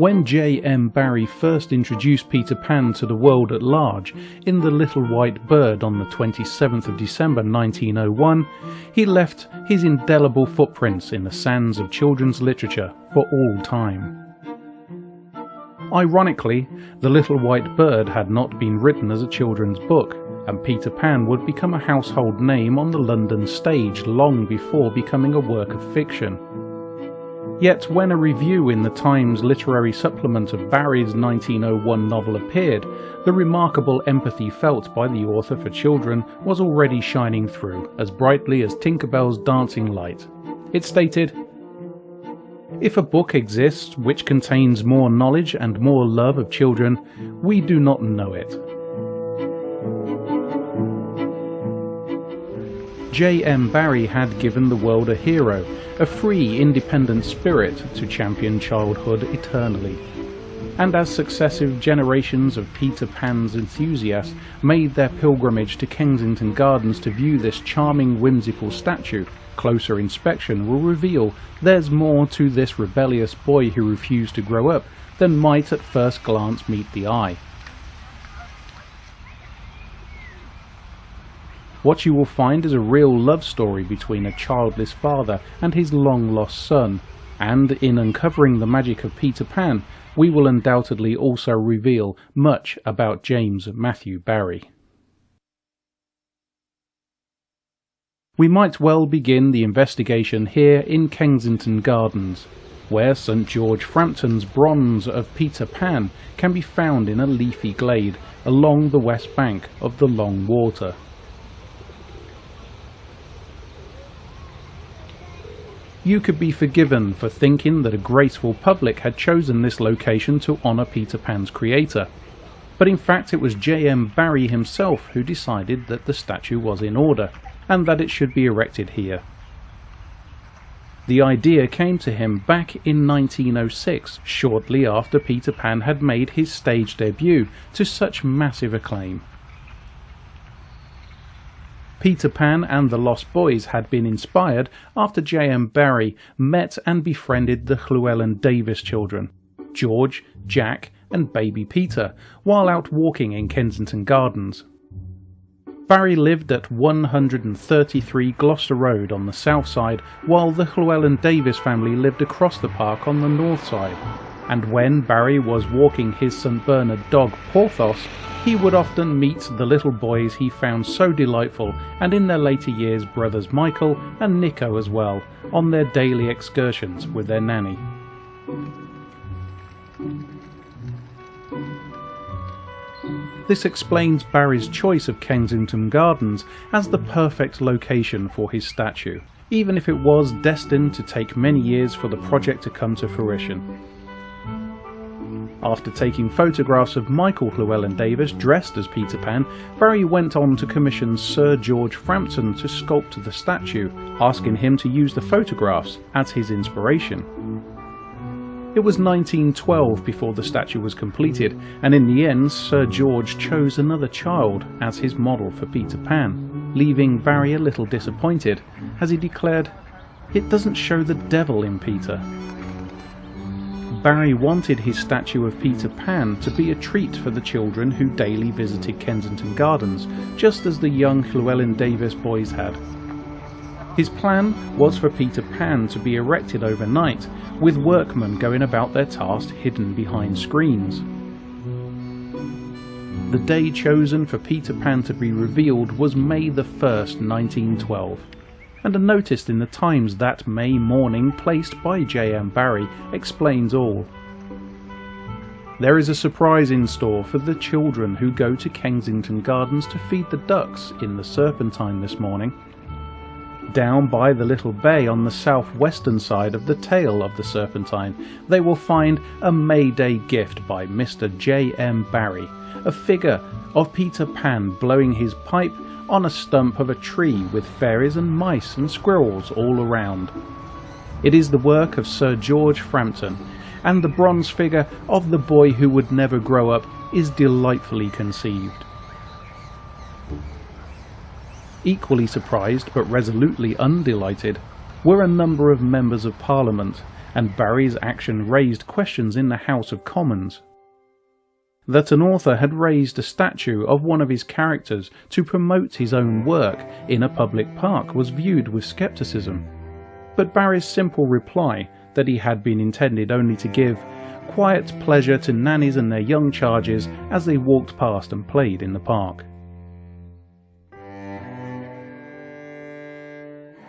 When J.M. Barrie first introduced Peter Pan to the world at large in The Little White Bird on the 27th of December 1901, he left his indelible footprints in the sands of children's literature for all time. Ironically, The Little White Bird had not been written as a children's book, and Peter Pan would become a household name on the London stage long before becoming a work of fiction. Yet when a review in the Times literary supplement of Barrie's 1901 novel appeared, the remarkable empathy felt by the author for children was already shining through as brightly as Tinker Bell's dancing light. It stated, "If a book exists which contains more knowledge and more love of children, we do not know it." J.M. Barrie had given the world a hero, a free, independent spirit to champion childhood eternally. And as successive generations of Peter Pan's enthusiasts made their pilgrimage to Kensington Gardens to view this charming, whimsical statue, closer inspection will reveal there's more to this rebellious boy who refused to grow up than might at first glance meet the eye. What you will find is a real love story between a childless father and his long-lost son, and in uncovering the magic of Peter Pan, we will undoubtedly also reveal much about James Matthew Barrie. We might well begin the investigation here in Kensington Gardens, where St George Frampton's bronze of Peter Pan can be found in a leafy glade along the west bank of the Long Water. You could be forgiven for thinking that a graceful public had chosen this location to honour Peter Pan's creator, but in fact it was J.M. Barrie himself who decided that the statue was in order, and that it should be erected here. The idea came to him back in 1906, shortly after Peter Pan had made his stage debut to such massive acclaim. Peter Pan and the Lost Boys had been inspired after J.M. Barrie met and befriended the Llewelyn Davies children, George, Jack and baby Peter, while out walking in Kensington Gardens. Barrie lived at 133 Gloucester Road on the south side, while the Llewelyn Davies family lived across the park on the north side, and when Barrie was walking his St Bernard dog Porthos, he would often meet the little boys he found so delightful, and in their later years brothers Michael and Nico as well, on their daily excursions with their nanny. This explains Barrie's choice of Kensington Gardens as the perfect location for his statue, even if it was destined to take many years for the project to come to fruition. After taking photographs of Michael Llewelyn Davies dressed as Peter Pan, Barrie went on to commission Sir George Frampton to sculpt the statue, asking him to use the photographs as his inspiration. It was 1912 before the statue was completed, and in the end Sir George chose another child as his model for Peter Pan, leaving Barrie a little disappointed, as he declared, "It doesn't show the devil in Peter." Barrie wanted his statue of Peter Pan to be a treat for the children who daily visited Kensington Gardens, just as the young Llewelyn Davies boys had. His plan was for Peter Pan to be erected overnight, with workmen going about their task hidden behind screens. The day chosen for Peter Pan to be revealed was May the 1st, 1912. And a notice in the Times that May morning placed by J.M. Barrie explains all. There is a surprise in store for the children who go to Kensington Gardens to feed the ducks in the Serpentine this morning. Down by the little bay on the southwestern side of the tail of the Serpentine, they will find a May Day gift by Mr. J.M. Barrie, a figure of Peter Pan blowing his pipe on a stump of a tree with fairies and mice and squirrels all around. It is the work of Sir George Frampton, and the bronze figure of the boy who would never grow up is delightfully conceived. Equally surprised but resolutely undelighted were a number of members of Parliament, and Barrie's action raised questions in the House of Commons. That an author had raised a statue of one of his characters to promote his own work in a public park was viewed with scepticism. But Barrie's simple reply, that he had been intended only to give quiet pleasure to nannies and their young charges as they walked past and played in the park.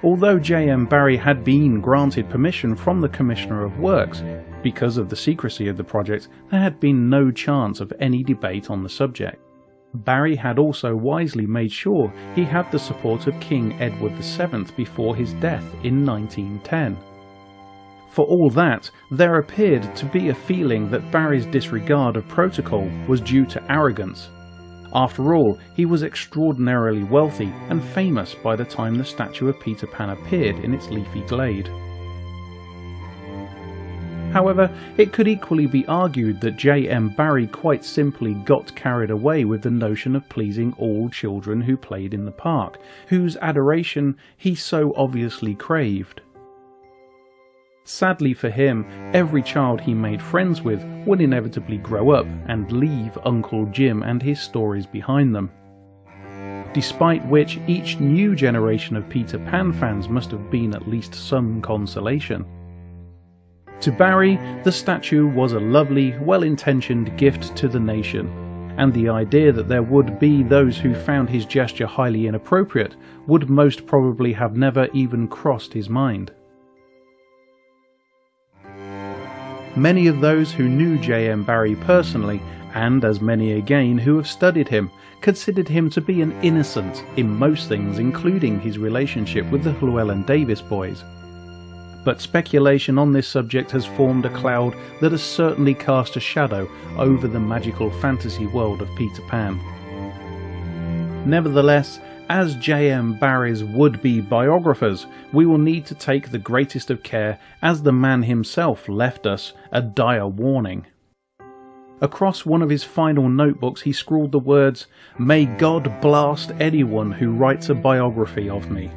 Although J.M. Barrie had been granted permission from the Commissioner of Works, because of the secrecy of the project, there had been no chance of any debate on the subject. Barrie had also wisely made sure he had the support of King Edward VII before his death in 1910. For all that, there appeared to be a feeling that Barrie's disregard of protocol was due to arrogance. After all, he was extraordinarily wealthy and famous by the time the statue of Peter Pan appeared in its leafy glade. However, it could equally be argued that J.M. Barrie quite simply got carried away with the notion of pleasing all children who played in the park, whose adoration he so obviously craved. Sadly for him, every child he made friends with would inevitably grow up and leave Uncle Jim and his stories behind them. Despite which, each new generation of Peter Pan fans must have been at least some consolation. To Barrie, the statue was a lovely, well-intentioned gift to the nation, and the idea that there would be those who found his gesture highly inappropriate would most probably have never even crossed his mind. Many of those who knew J.M. Barrie personally, and as many again who have studied him, considered him to be an innocent in most things, including his relationship with the Llewelyn Davies boys. But speculation on this subject has formed a cloud that has certainly cast a shadow over the magical fantasy world of Peter Pan. Nevertheless, as J.M. Barrie's would-be biographers, we will need to take the greatest of care, as the man himself left us a dire warning. Across one of his final notebooks he scrawled the words, "May God blast anyone who writes a biography of me."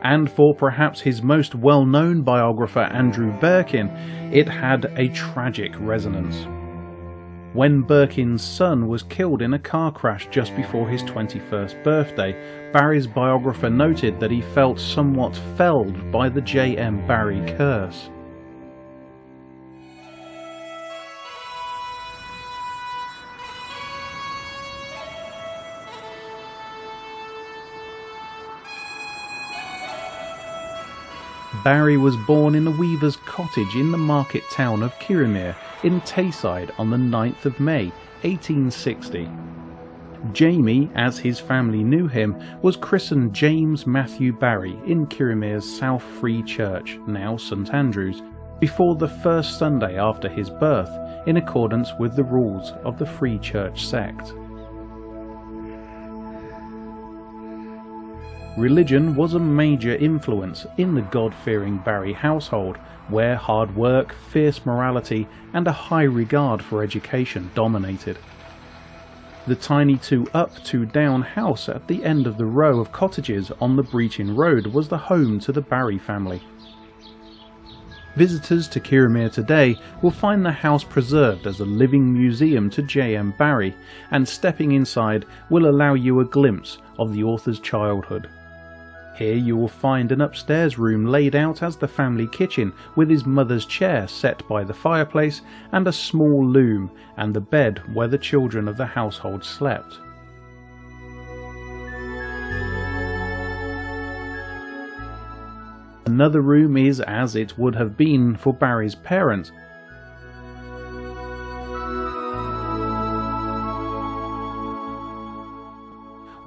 And for perhaps his most well-known biographer, Andrew Birkin, it had a tragic resonance. When Birkin's son was killed in a car crash just before his 21st birthday, Barrie's biographer noted that he felt somewhat felled by the J.M. Barrie curse. Barrie was born in a weaver's cottage in the market town of Kirriemuir in Tayside on the 9th of May 1860. Jamie, as his family knew him, was christened James Matthew Barrie in Kirriemuir's South Free Church, now St Andrews, before the first Sunday after his birth, in accordance with the rules of the Free Church sect. Religion was a major influence in the God-fearing Barrie household, where hard work, fierce morality, and a high regard for education dominated. The tiny two-up, two-down house at the end of the row of cottages on the Breachin Road was the home to the Barrie family. Visitors to Kirriemuir today will find the house preserved as a living museum to J.M. Barrie, and stepping inside will allow you a glimpse of the author's childhood. Here you will find an upstairs room laid out as the family kitchen, with his mother's chair set by the fireplace and a small loom, and the bed where the children of the household slept. Another room is as it would have been for Barrie's parents.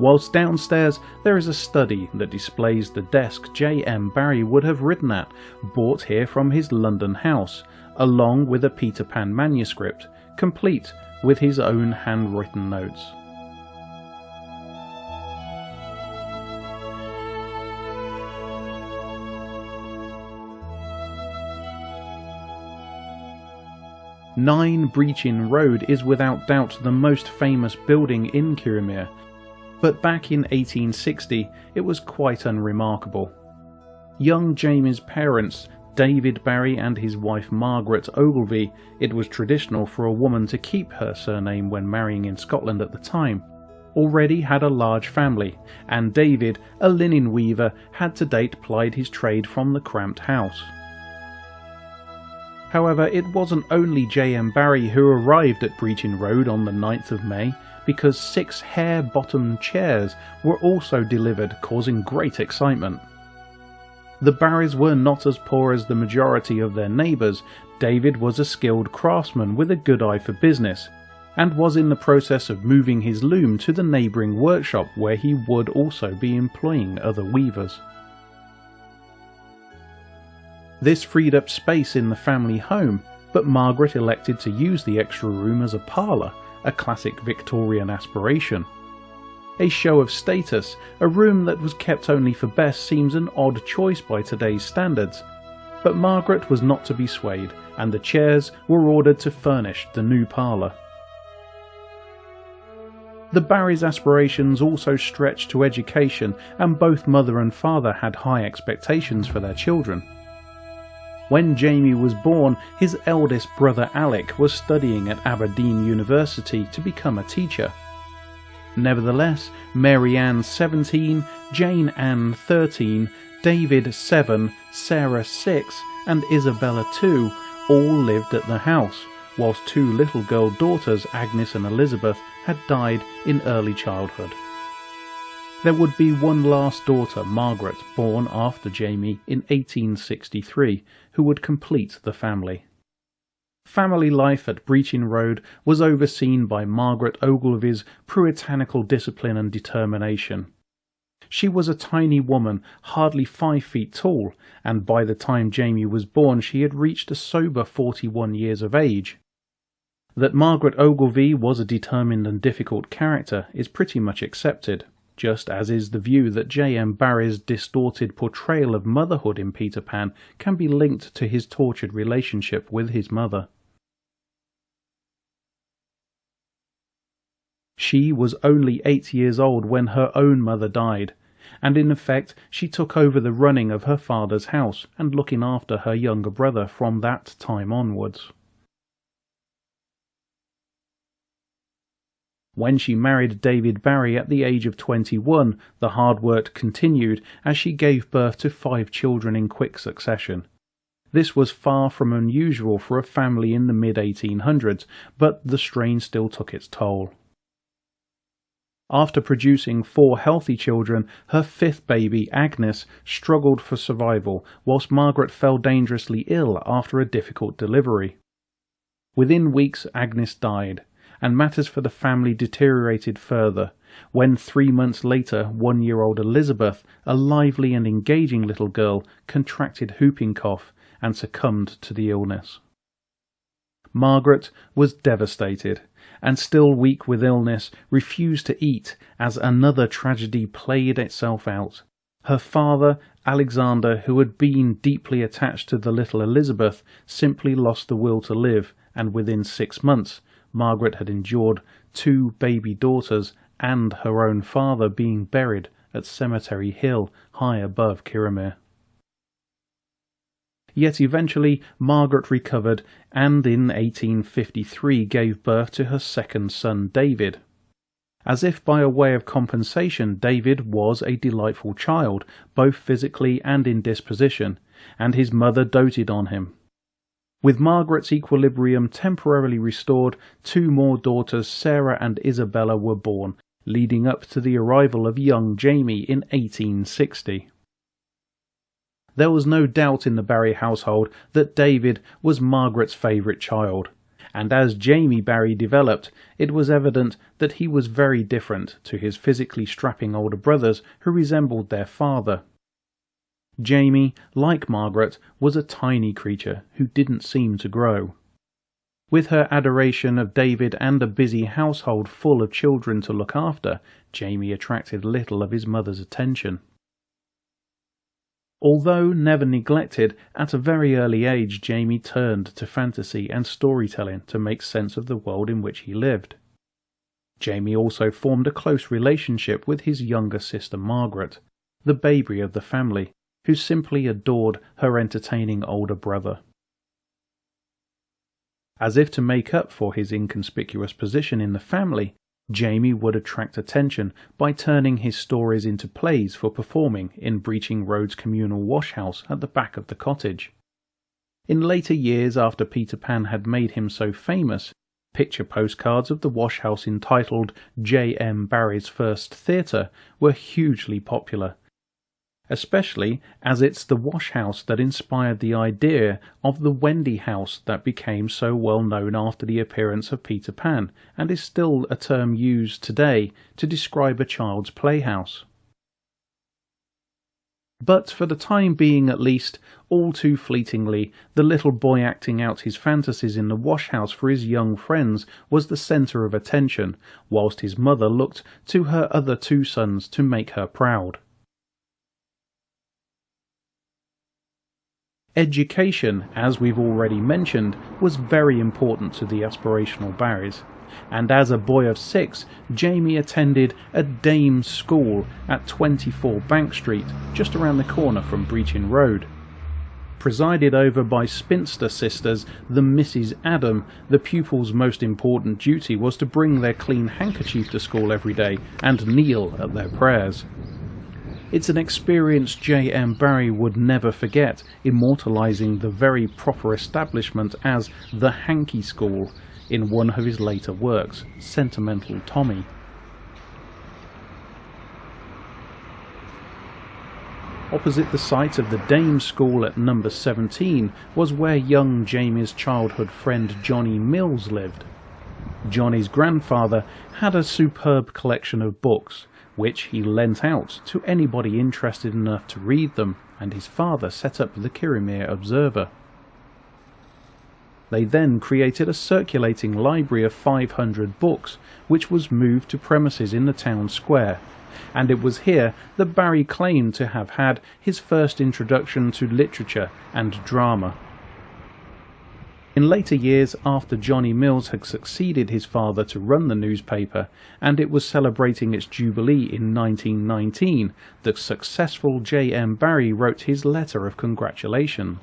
Whilst downstairs there is a study that displays the desk J.M. Barrie would have written at, bought here from his London house, along with a Peter Pan manuscript, complete with his own handwritten notes. Nine Breachin Road is without doubt the most famous building in Kirriemuir, but back in 1860 it was quite unremarkable. Young Jamie's parents David Barrie and his wife Margaret Ogilvy, it was traditional for a woman to keep her surname when marrying in Scotland at the time, already had a large family, and David, a linen weaver, had to date plied his trade from the cramped house. However, it wasn't only J.M. Barrie who arrived at Brechin Road on the 9th of May, because 6 hair-bottomed chairs were also delivered, causing great excitement. The Barries were not as poor as the majority of their neighbours. David was a skilled craftsman with a good eye for business, and was in the process of moving his loom to the neighbouring workshop where he would also be employing other weavers. This freed up space in the family home, but Margaret elected to use the extra room as a parlour, a classic Victorian aspiration. A show of status, a room that was kept only for Bess seems an odd choice by today's standards, but Margaret was not to be swayed, and the chairs were ordered to furnish the new parlour. The Barries' aspirations also stretched to education, and both mother and father had high expectations for their children. When Jamie was born, his eldest brother Alec was studying at Aberdeen University to become a teacher. Nevertheless, Mary Ann 17, Jane Ann 13, David 7, Sarah 6 and Isabella 2 all lived at the house, whilst 2 little girl daughters, Agnes and Elizabeth, had died in early childhood. There would be one last daughter, Margaret, born after Jamie in 1863, who would complete the family. Family life at Brechin Road was overseen by Margaret Ogilvy's puritanical discipline and determination. She was a tiny woman, hardly 5 feet tall, and by the time Jamie was born she had reached a sober 41 years of age. That Margaret Ogilvy was a determined and difficult character is pretty much accepted, just as is the view that J.M. Barrie's distorted portrayal of motherhood in Peter Pan can be linked to his tortured relationship with his mother. She was only 8 years old when her own mother died, and in effect she took over the running of her father's house and looking after her younger brother from that time onwards. When she married David Barrie at the age of 21, the hard work continued as she gave birth to 5 children in quick succession. This was far from unusual for a family in the mid-1800s, but the strain still took its toll. After producing 4 healthy children, her 5th baby, Agnes, struggled for survival, whilst Margaret fell dangerously ill after a difficult delivery. Within weeks, Agnes died, and matters for the family deteriorated further, when 3 months later 1-year-old Elizabeth, a lively and engaging little girl, contracted whooping cough and succumbed to the illness. Margaret was devastated, and still weak with illness, refused to eat as another tragedy played itself out. Her father, Alexander, who had been deeply attached to the little Elizabeth, simply lost the will to live, and within 6 months Margaret had endured 2 baby daughters and her own father being buried at Cemetery Hill, high above Kirriemuir. Yet eventually Margaret recovered and in 1853 gave birth to her 2nd son David. As if by a way of compensation, David was a delightful child, both physically and in disposition, and his mother doted on him. With Margaret's equilibrium temporarily restored, 2 more daughters, Sarah and Isabella, were born, leading up to the arrival of young Jamie in 1860. There was no doubt in the Barrie household that David was Margaret's favourite child, and as Jamie Barrie developed, it was evident that he was very different to his physically strapping older brothers who resembled their father. Jamie, like Margaret, was a tiny creature who didn't seem to grow. With her adoration of David and a busy household full of children to look after, Jamie attracted little of his mother's attention. Although never neglected, at a very early age Jamie turned to fantasy and storytelling to make sense of the world in which he lived. Jamie also formed a close relationship with his younger sister Margaret, the baby of the family, who simply adored her entertaining older brother. As if to make up for his inconspicuous position in the family, Jamie would attract attention by turning his stories into plays for performing in Breaching Road's communal washhouse at the back of the cottage. In later years, after Peter Pan had made him so famous, picture postcards of the washhouse entitled J.M. Barrie's First Theatre were hugely popular, especially as it's the washhouse that inspired the idea of the Wendy house that became so well known after the appearance of Peter Pan, and is still a term used today to describe a child's playhouse. But for the time being at least, all too fleetingly, the little boy acting out his fantasies in the washhouse for his young friends was the centre of attention, whilst his mother looked to her other two sons to make her proud. Education, as we've already mentioned, was very important to the aspirational Barries, and as a boy of 6, Jamie attended a dame's school at 24 Bank Street, just around the corner from Breaching Road. Presided over by spinster sisters, the Mrs. Adam, the pupils' most important duty was to bring their clean handkerchief to school every day and kneel at their prayers. It's an experience J.M. Barrie would never forget, immortalising the very proper establishment as the Hanky School in one of his later works, Sentimental Tommy. Opposite the site of the Dame's School at number 17 was where young Jamie's childhood friend Johnny Mills lived. Johnny's grandfather had a superb collection of books, which he lent out to anybody interested enough to read them, and his father set up the Kirriemuir Observer. They then created a circulating library of 500 books, which was moved to premises in the town square, and it was here that Barrie claimed to have had his first introduction to literature and drama. In later years, after Johnny Mills had succeeded his father to run the newspaper, and it was celebrating its jubilee in 1919, the successful J.M. Barrie wrote his letter of congratulation.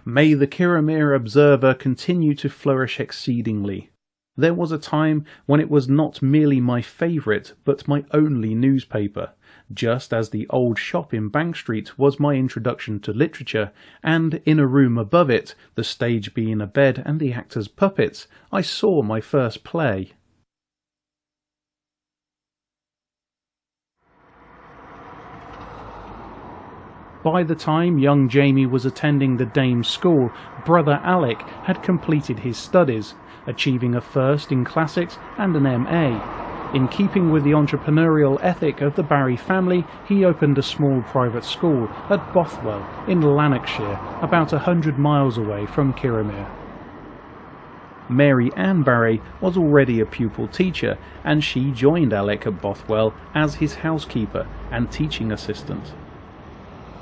May the Kirriemuir Observer continue to flourish exceedingly. There was a time when it was not merely my favourite, but my only newspaper, just as the old shop in Bank Street was my introduction to literature, and in a room above it, the stage being a bed and the actors puppets, I saw my first play. By the time young Jamie was attending the Dame's School, brother Alec had completed his studies, achieving a first in classics and an MA. In keeping with the entrepreneurial ethic of the Barrie family, he opened a small private school at Bothwell in Lanarkshire, about 100 miles away from Kirriemuir. Mary Ann Barrie was already a pupil teacher, and she joined Alec at Bothwell as his housekeeper and teaching assistant.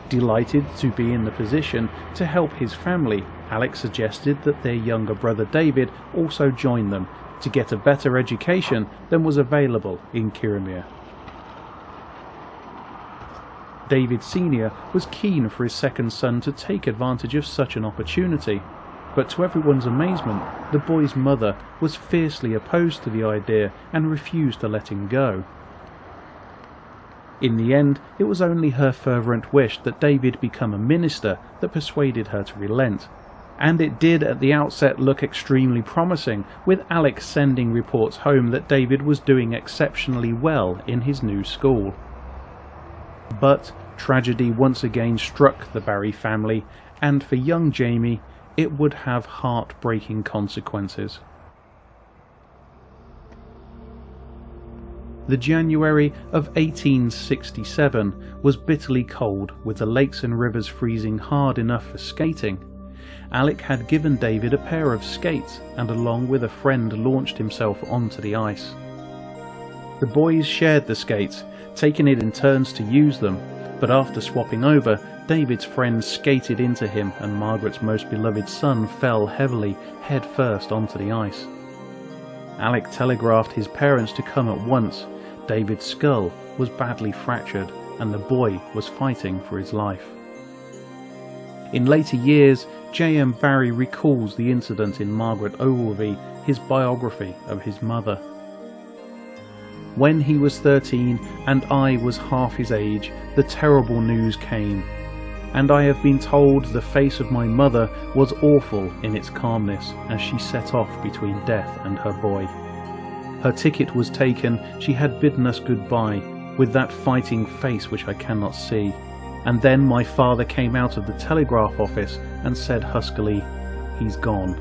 Delighted to be in the position to help his family, Alec suggested that their younger brother David also join them to get a better education than was available in Kirriemuir. David Sr. was keen for his second son to take advantage of such an opportunity, but to everyone's amazement, the boy's mother was fiercely opposed to the idea and refused to let him go. In the end, it was only her fervent wish that David become a minister that persuaded her to relent, and it did at the outset look extremely promising, with Alec sending reports home that David was doing exceptionally well in his new school. But tragedy once again struck the Barrie family, and for young Jamie it would have heartbreaking consequences. The January of 1867 was bitterly cold, with the lakes and rivers freezing hard enough for skating. Alec had given David a pair of skates, and along with a friend launched himself onto the ice. The boys shared the skates, taking it in turns to use them, but after swapping over, David's friend skated into him and Margaret's most beloved son fell heavily, head first onto the ice. Alec telegraphed his parents to come at once. David's skull was badly fractured, and the boy was fighting for his life. In later years, J.M. Barrie recalls the incident in Margaret Ogilvy, his biography of his mother. When he was 13 and I was half his age, the terrible news came, and I have been told the face of my mother was awful in its calmness as she set off between death and her boy. Her ticket was taken, she had bidden us goodbye, with that fighting face which I cannot see, and then my father came out of the telegraph office and said huskily, "He's gone."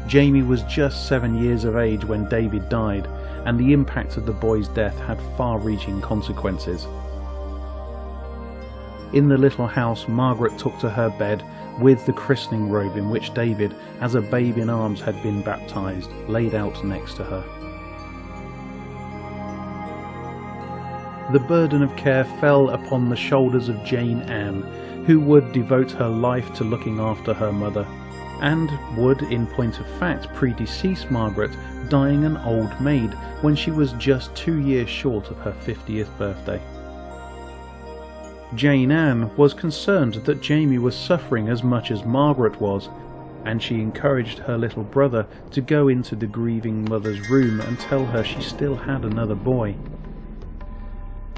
Jamie was just 7 years of age when David died, and the impact of the boy's death had far-reaching consequences. In the little house, Margaret took to her bed with the christening robe in which David, as a babe in arms, had been baptized, laid out next to her. The burden of care fell upon the shoulders of Jane Ann, who would devote her life to looking after her mother, and would, in point of fact, predecease Margaret, dying an old maid when she was just 2 years short of her 50th birthday. Jane Ann was concerned that Jamie was suffering as much as Margaret was, and she encouraged her little brother to go into the grieving mother's room and tell her she still had another boy.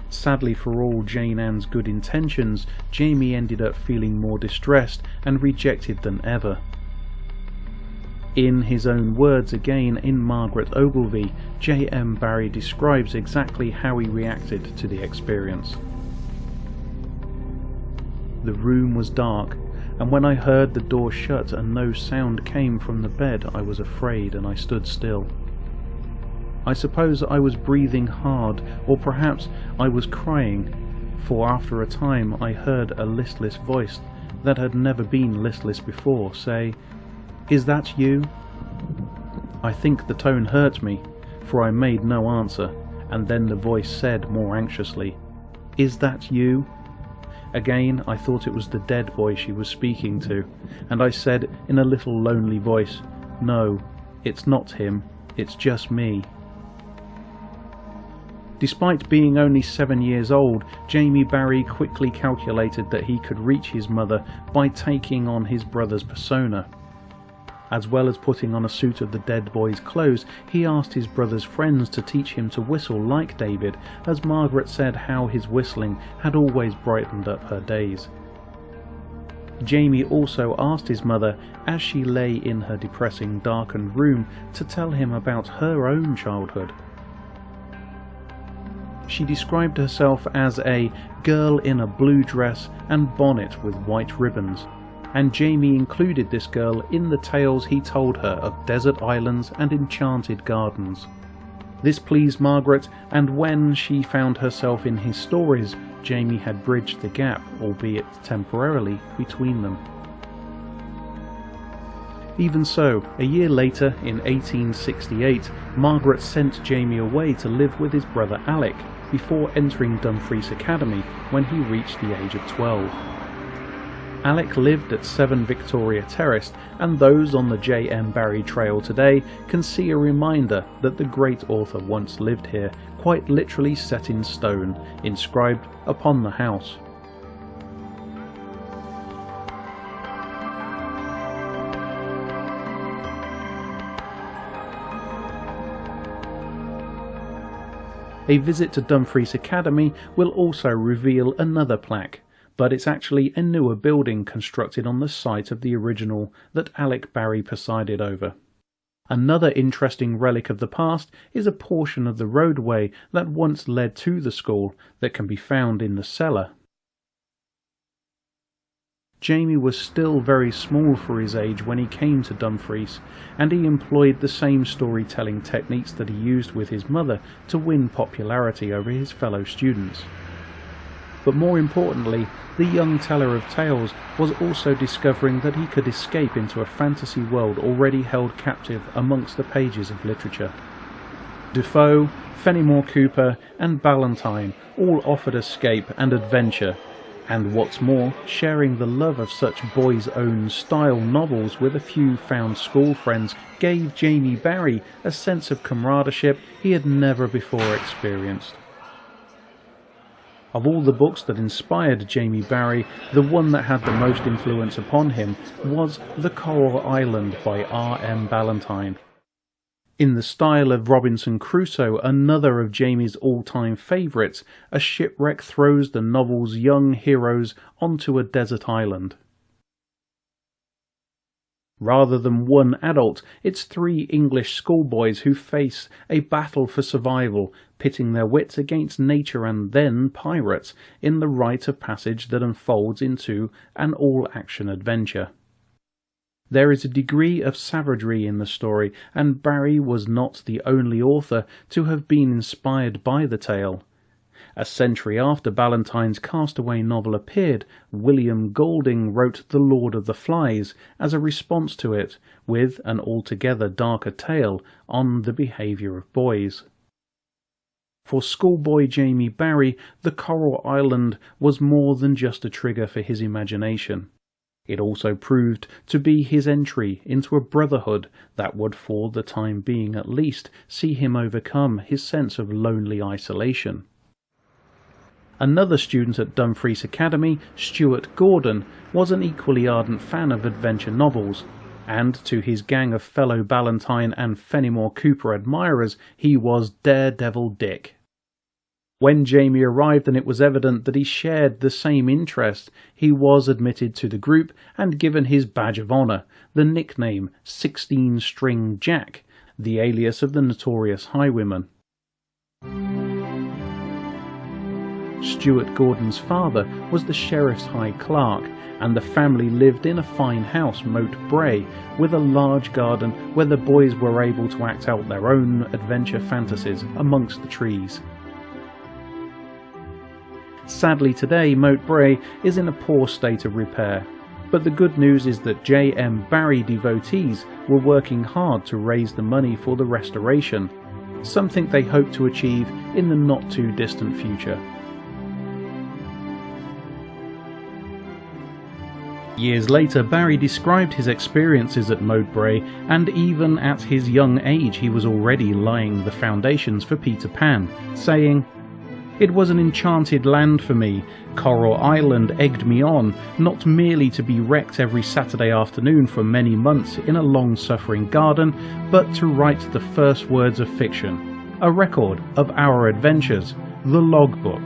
Sadly for all Jane Ann's good intentions, Jamie ended up feeling more distressed and rejected than ever. In his own words again in Margaret Ogilvy, J.M. Barrie describes exactly how he reacted to the experience. The room was dark, and when I heard the door shut and no sound came from the bed, I was afraid and I stood still. I suppose I was breathing hard, or perhaps I was crying, for after a time I heard a listless voice that had never been listless before say, "Is that you?" I think the tone hurt me, for I made no answer, and then the voice said more anxiously, "Is that you?" Again I thought it was the dead boy she was speaking to, and I said in a little lonely voice, "No, it's not him, it's just me." Despite being only 7 years old, Jamie Barrie quickly calculated that he could reach his mother by taking on his brother's persona. As well as putting on a suit of the dead boy's clothes, he asked his brother's friends to teach him to whistle like David, as Margaret said how his whistling had always brightened up her days. Jamie also asked his mother, as she lay in her depressing, darkened room, to tell him about her own childhood. She described herself as a girl in a blue dress and bonnet with white ribbons, and Jamie included this girl in the tales he told her of desert islands and enchanted gardens. This pleased Margaret, and when she found herself in his stories, Jamie had bridged the gap, albeit temporarily, between them. Even so, a year later, in 1868, Margaret sent Jamie away to live with his brother Alec, before entering Dumfries Academy when he reached the age of 12. Alec lived at 7 Victoria Terrace, and those on the J.M. Barrie Trail today can see a reminder that the great author once lived here, quite literally set in stone, inscribed upon the house. A visit to Dumfries Academy will also reveal another plaque, but it's actually a newer building constructed on the site of the original that Alec Barrie presided over. Another interesting relic of the past is a portion of the roadway that once led to the school that can be found in the cellar. Jamie was still very small for his age when he came to Dumfries, and he employed the same storytelling techniques that he used with his mother to win popularity over his fellow students. But more importantly, the young teller of tales was also discovering that he could escape into a fantasy world already held captive amongst the pages of literature. Defoe, Fenimore Cooper and Ballantyne all offered escape and adventure, and what's more, sharing the love of such boys' own style novels with a few found school friends gave Jamie Barrie a sense of comradeship he had never before experienced. Of all the books that inspired Jamie Barrie, the one that had the most influence upon him was The Coral Island by R.M. Ballantyne. In the style of Robinson Crusoe, another of Jamie's all-time favourites, a shipwreck throws the novel's young heroes onto a desert island. Rather than one adult, it's three English schoolboys who face a battle for survival, pitting their wits against nature and then pirates in the rite of passage that unfolds into an all-action adventure. There is a degree of savagery in the story, and Barrie was not the only author to have been inspired by the tale. A century after Ballantyne's Castaway novel appeared, William Golding wrote The Lord of the Flies as a response to it, with an altogether darker tale on the behaviour of boys. For schoolboy Jamie Barrie, The Coral Island was more than just a trigger for his imagination. It also proved to be his entry into a brotherhood that would, for the time being at least, see him overcome his sense of lonely isolation. Another student at Dumfries Academy, Stuart Gordon, was an equally ardent fan of adventure novels, and to his gang of fellow Ballantyne and Fenimore Cooper admirers he was Daredevil Dick. When Jamie arrived and it was evident that he shared the same interest, he was admitted to the group and given his badge of honour, the nickname 16-String Jack, the alias of the notorious highwayman. Stuart Gordon's father was the Sheriff's High Clerk, and the family lived in a fine house, Moat Bray, with a large garden where the boys were able to act out their own adventure fantasies amongst the trees. Sadly today, Moat Bray is in a poor state of repair, but the good news is that J.M. Barrie devotees were working hard to raise the money for the restoration, something they hope to achieve in the not too distant future. Years later, Barrie described his experiences at Moat Bray, and even at his young age he was already laying the foundations for Peter Pan, saying, "It was an enchanted land for me. Coral Island egged me on, not merely to be wrecked every Saturday afternoon for many months in a long-suffering garden, but to write the first words of fiction, a record of our adventures, the logbook."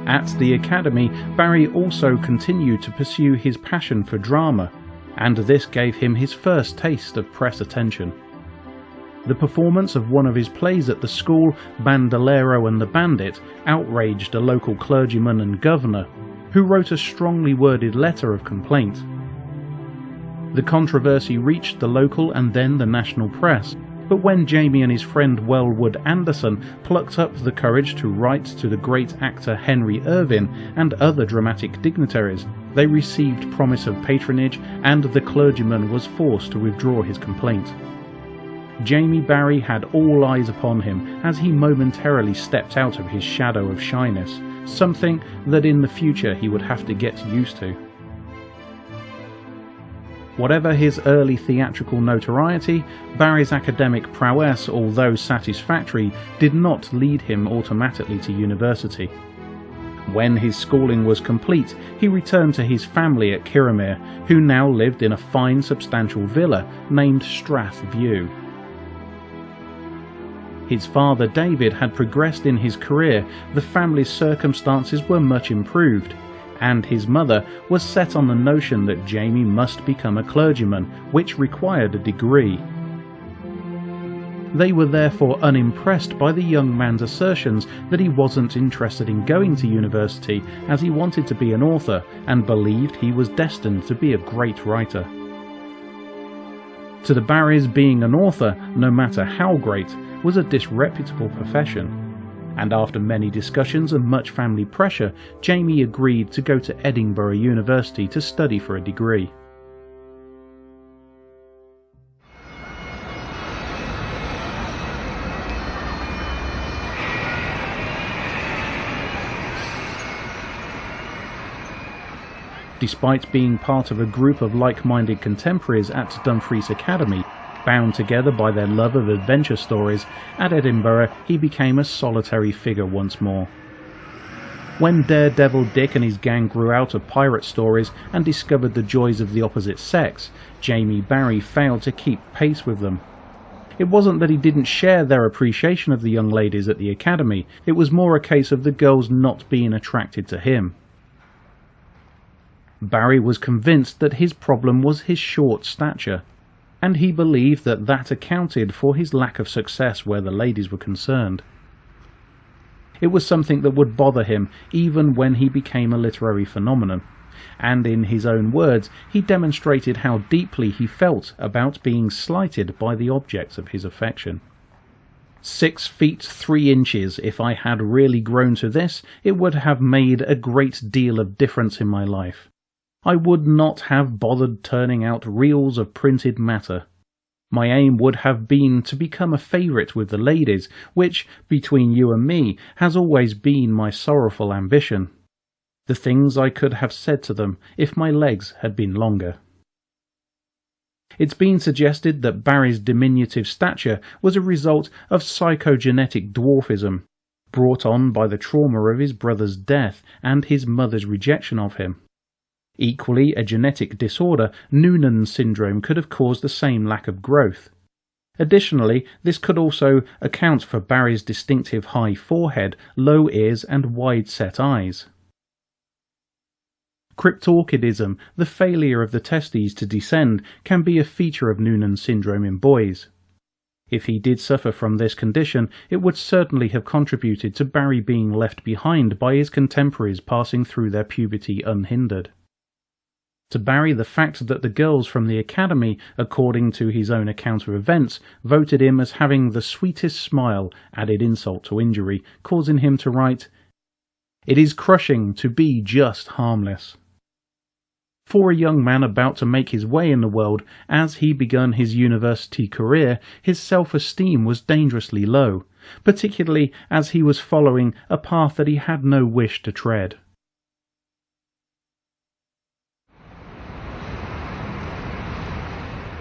At the Academy, Barrie also continued to pursue his passion for drama, and this gave him his first taste of press attention. The performance of one of his plays at the school, Bandolero and the Bandit, outraged a local clergyman and governor, who wrote a strongly worded letter of complaint. The controversy reached the local and then the national press, but when Jamie and his friend Wellwood Anderson plucked up the courage to write to the great actor Henry Irving and other dramatic dignitaries, they received promise of patronage, and the clergyman was forced to withdraw his complaint. Jamie Barrie had all eyes upon him as he momentarily stepped out of his shadow of shyness, something that in the future he would have to get used to. Whatever his early theatrical notoriety, Barrie's academic prowess, although satisfactory, did not lead him automatically to university. When his schooling was complete, he returned to his family at Kirriemuir, who now lived in a fine substantial villa named Strath View. His father David had progressed in his career, the family's circumstances were much improved, and his mother was set on the notion that Jamie must become a clergyman, which required a degree. They were therefore unimpressed by the young man's assertions that he wasn't interested in going to university, as he wanted to be an author and believed he was destined to be a great writer. To the Barries, being an author, no matter how great, was a disreputable profession, and after many discussions and much family pressure, Jamie agreed to go to Edinburgh University to study for a degree. Despite being part of a group of like-minded contemporaries at Dumfries Academy, Bound together by their love of adventure stories, at Edinburgh he became a solitary figure once more. When Daredevil Dick and his gang grew out of pirate stories and discovered the joys of the opposite sex, Jamie Barrie failed to keep pace with them. It wasn't that he didn't share their appreciation of the young ladies at the academy, it was more a case of the girls not being attracted to him. Barrie was convinced that his problem was his short stature, and he believed that that accounted for his lack of success where the ladies were concerned. It was something that would bother him even when he became a literary phenomenon, and in his own words he demonstrated how deeply he felt about being slighted by the objects of his affection. 6 feet 3 inches, if I had really grown to this, it would have made a great deal of difference in my life. I would not have bothered turning out reels of printed matter. My aim would have been to become a favourite with the ladies, which, between you and me, has always been my sorrowful ambition. The things I could have said to them if my legs had been longer. It's been suggested that Barrie's diminutive stature was a result of psychogenetic dwarfism, brought on by the trauma of his brother's death and his mother's rejection of him. Equally, a genetic disorder, Noonan syndrome, could have caused the same lack of growth. Additionally, this could also account for Barrie's distinctive high forehead, low ears and wide-set eyes. Cryptorchidism, the failure of the testes to descend, can be a feature of Noonan syndrome in boys. If he did suffer from this condition, it would certainly have contributed to Barrie being left behind by his contemporaries passing through their puberty unhindered. To Barrie, the fact that the girls from the academy, according to his own account of events, voted him as having the sweetest smile added insult to injury, causing him to write, "It is crushing to be just harmless." For a young man about to make his way in the world, as he begun his university career, his self-esteem was dangerously low, particularly as he was following a path that he had no wish to tread.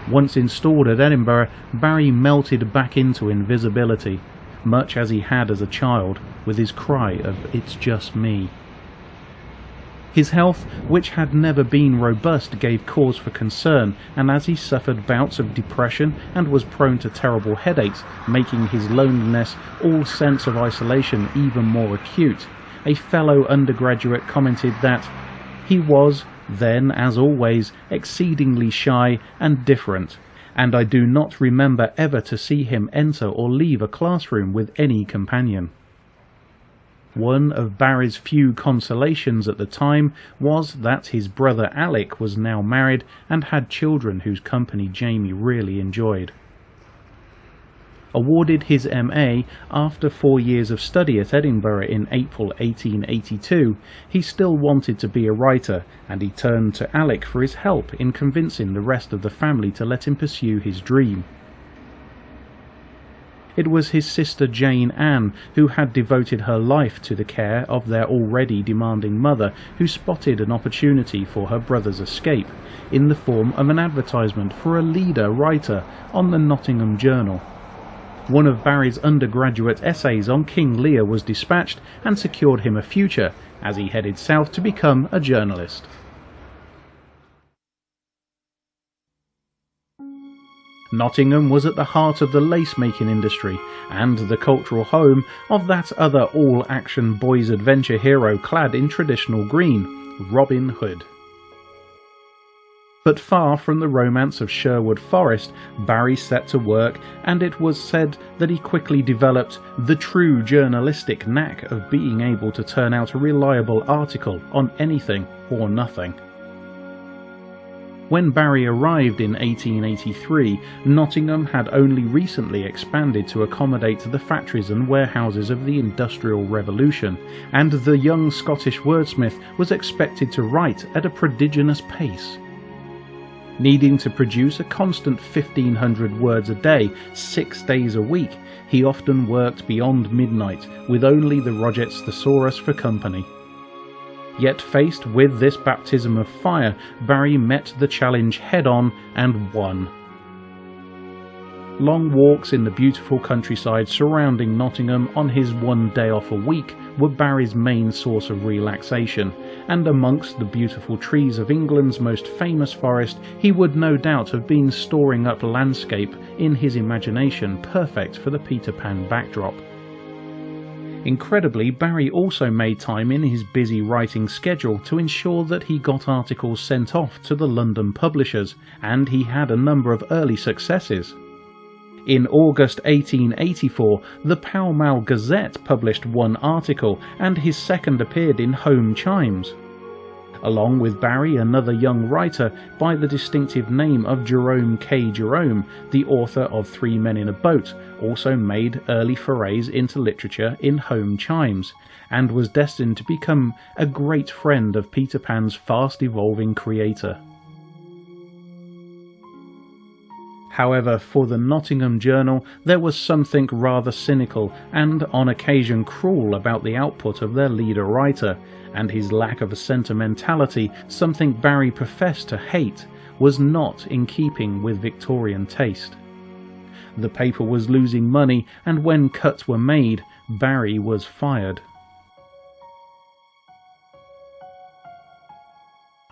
Once installed at Edinburgh, Barrie melted back into invisibility, much as he had as a child, with his cry of "It's just me." His health, which had never been robust, gave cause for concern, and as he suffered bouts of depression and was prone to terrible headaches, making his loneliness, all sense of isolation, even more acute, a fellow undergraduate commented that he was, then as always, exceedingly shy and different, and I do not remember ever to see him enter or leave a classroom with any companion. One of Barrie's few consolations at the time was that his brother Alec was now married and had children whose company Jamie really enjoyed. Awarded his MA after 4 years of study at Edinburgh in April 1882, he still wanted to be a writer, and he turned to Alec for his help in convincing the rest of the family to let him pursue his dream. It was his sister Jane Ann, who had devoted her life to the care of their already demanding mother, who spotted an opportunity for her brother's escape, in the form of an advertisement for a leader writer on the Nottingham Journal. One of Barrie's undergraduate essays on King Lear was dispatched and secured him a future, as he headed south to become a journalist. Nottingham was at the heart of the lace-making industry, and the cultural home of that other all-action boys' adventure hero clad in traditional green, Robin Hood. But far from the romance of Sherwood Forest, Barrie set to work, and it was said that he quickly developed the true journalistic knack of being able to turn out a reliable article on anything or nothing. When Barrie arrived in 1883, Nottingham had only recently expanded to accommodate the factories and warehouses of the Industrial Revolution, and the young Scottish wordsmith was expected to write at a prodigious pace. Needing to produce a constant 1,500 words a day, 6 days a week, he often worked beyond midnight, with only the Roget's Thesaurus for company. Yet faced with this baptism of fire, Barrie met the challenge head-on and won. Long walks in the beautiful countryside surrounding Nottingham on his one day off a week were Barrie's main source of relaxation, and amongst the beautiful trees of England's most famous forest he would no doubt have been storing up landscape in his imagination perfect for the Peter Pan backdrop. Incredibly, Barrie also made time in his busy writing schedule to ensure that he got articles sent off to the London publishers, and he had a number of early successes. In August 1884, the Pall Mall Gazette published one article, and his second appeared in Home Chimes. Along with Barrie, another young writer by the distinctive name of Jerome K. Jerome, the author of Three Men in a Boat, also made early forays into literature in Home Chimes, and was destined to become a great friend of Peter Pan's fast-evolving creator. However, for the Nottingham Journal, there was something rather cynical and on occasion cruel about the output of their leader writer, and his lack of a sentimentality, something Barrie professed to hate, was not in keeping with Victorian taste. The paper was losing money, and when cuts were made, Barrie was fired.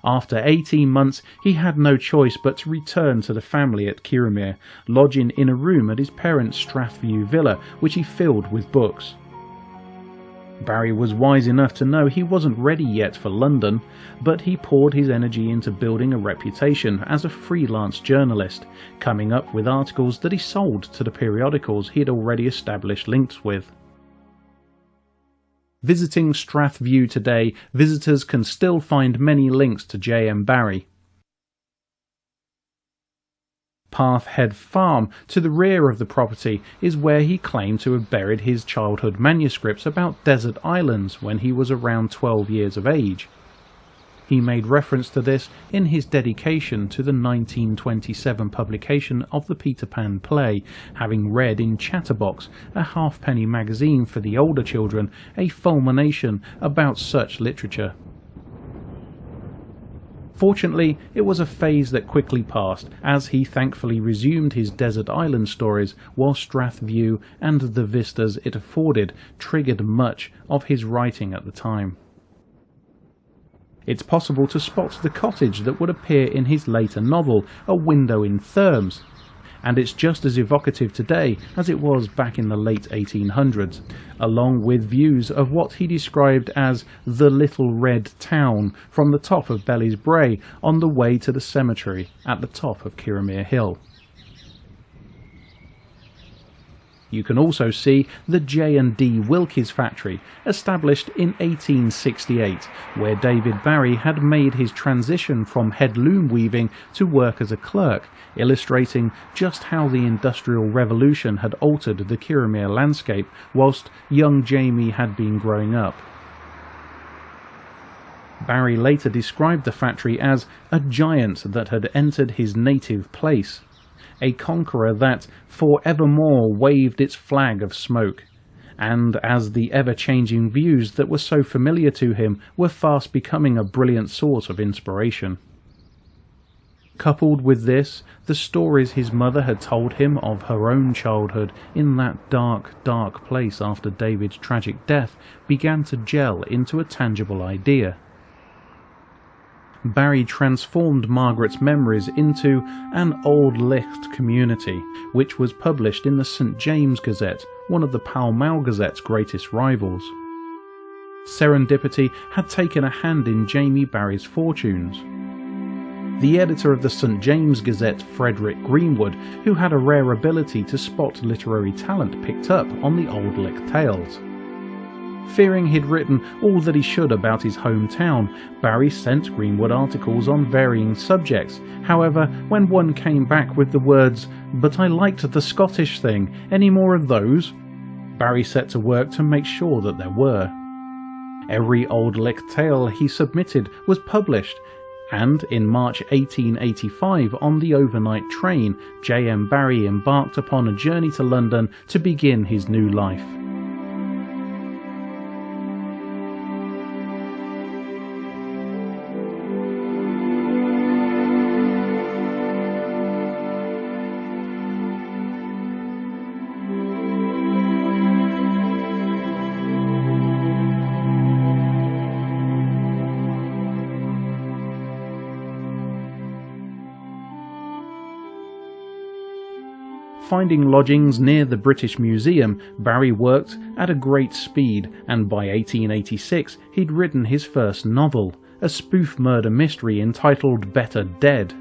After 18 months, he had no choice but to return to the family at Kirriemuir, lodging in a room at his parents' Strathview villa, which he filled with books. Barrie was wise enough to know he wasn't ready yet for London, but he poured his energy into building a reputation as a freelance journalist, coming up with articles that he sold to the periodicals he had already established links with. Visiting Strathview today, visitors can still find many links to J.M. Barrie. Pathhead Farm, to the rear of the property, is where he claimed to have buried his childhood manuscripts about desert islands when he was around 12 years of age. He made reference to this in his dedication to the 1927 publication of the Peter Pan play, having read in Chatterbox, a halfpenny magazine for the older children, a fulmination about such literature. Fortunately, it was a phase that quickly passed, as he thankfully resumed his desert island stories, while Strathview and the vistas it afforded triggered much of his writing at the time. It's possible to spot the cottage that would appear in his later novel, A Window in Thermes, and it's just as evocative today as it was back in the late 1800s, along with views of what he described as the Little Red Town from the top of Bellies Brae on the way to the cemetery at the top of Kirriemuir Hill. You can also see the J&D Wilkes factory, established in 1868, where David Barrie had made his transition from headloom weaving to work as a clerk, illustrating just how the Industrial Revolution had altered the Kirriemuir landscape whilst young Jamie had been growing up. Barrie later described the factory as a giant that had entered his native place, a conqueror that forevermore waved its flag of smoke, and as the ever-changing views that were so familiar to him were fast becoming a brilliant source of inspiration. Coupled with this, the stories his mother had told him of her own childhood in that dark, dark place after David's tragic death began to gel into a tangible idea. Barrie transformed Margaret's memories into An Old Licht Community, which was published in the St. James Gazette, one of the Pall Mall Gazette's greatest rivals. Serendipity had taken a hand in Jamie Barrie's fortunes. The editor of the St. James Gazette, Frederick Greenwood, who had a rare ability to spot literary talent, picked up on the Old Licht tales. Fearing he'd written all that he should about his hometown, Barrie sent Greenwood articles on varying subjects. However, when one came back with the words, "But I liked the Scottish thing, any more of those?" Barrie set to work to make sure that there were. Every Old Licht tale he submitted was published, and in March 1885 on the overnight train, J.M. Barrie embarked upon a journey to London to begin his new life. Finding lodgings near the British Museum, Barrie worked at a great speed, and by 1886 he'd written his first novel, a spoof murder mystery entitled Better Dead.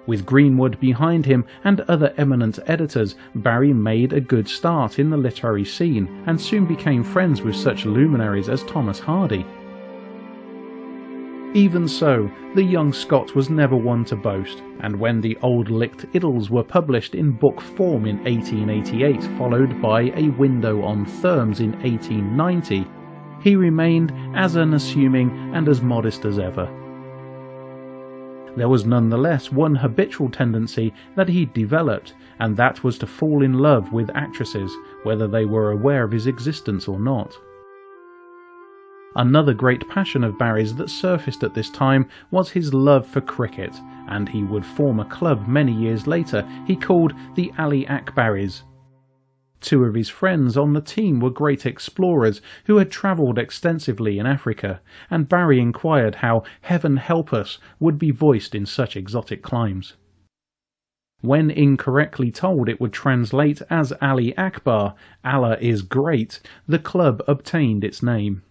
With Greenwood behind him and other eminent editors, Barrie made a good start in the literary scene and soon became friends with such luminaries as Thomas Hardy. Even so, the young Scot was never one to boast, and when the Old Licht Idylls were published in book form in 1888, followed by A Window on Thermes in 1890, he remained as unassuming and as modest as ever. There was nonetheless one habitual tendency that he'd developed, and that was to fall in love with actresses, whether they were aware of his existence or not. Another great passion of Barrie's that surfaced at this time was his love for cricket, and he would form a club many years later he called the Ali Akbaris. Two of his friends on the team were great explorers who had travelled extensively in Africa, and Barrie inquired how "Heaven help us" would be voiced in such exotic climes. When incorrectly told it would translate as Ali Akbar, Allah is great, the club obtained its name.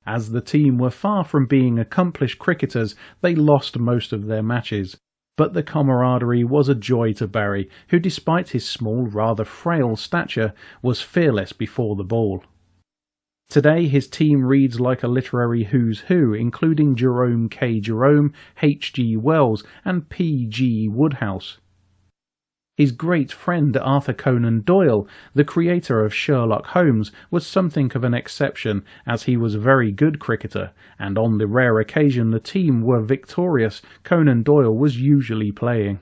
As the team were far from being accomplished cricketers, they lost most of their matches. But the camaraderie was a joy to Barrie, who despite his small, rather frail stature, was fearless before the ball. Today his team reads like a literary who's who, including Jerome K. Jerome, H. G. Wells and P. G. Wodehouse. His great friend Arthur Conan Doyle, the creator of Sherlock Holmes, was something of an exception, as he was a very good cricketer, and on the rare occasion the team were victorious, Conan Doyle was usually playing.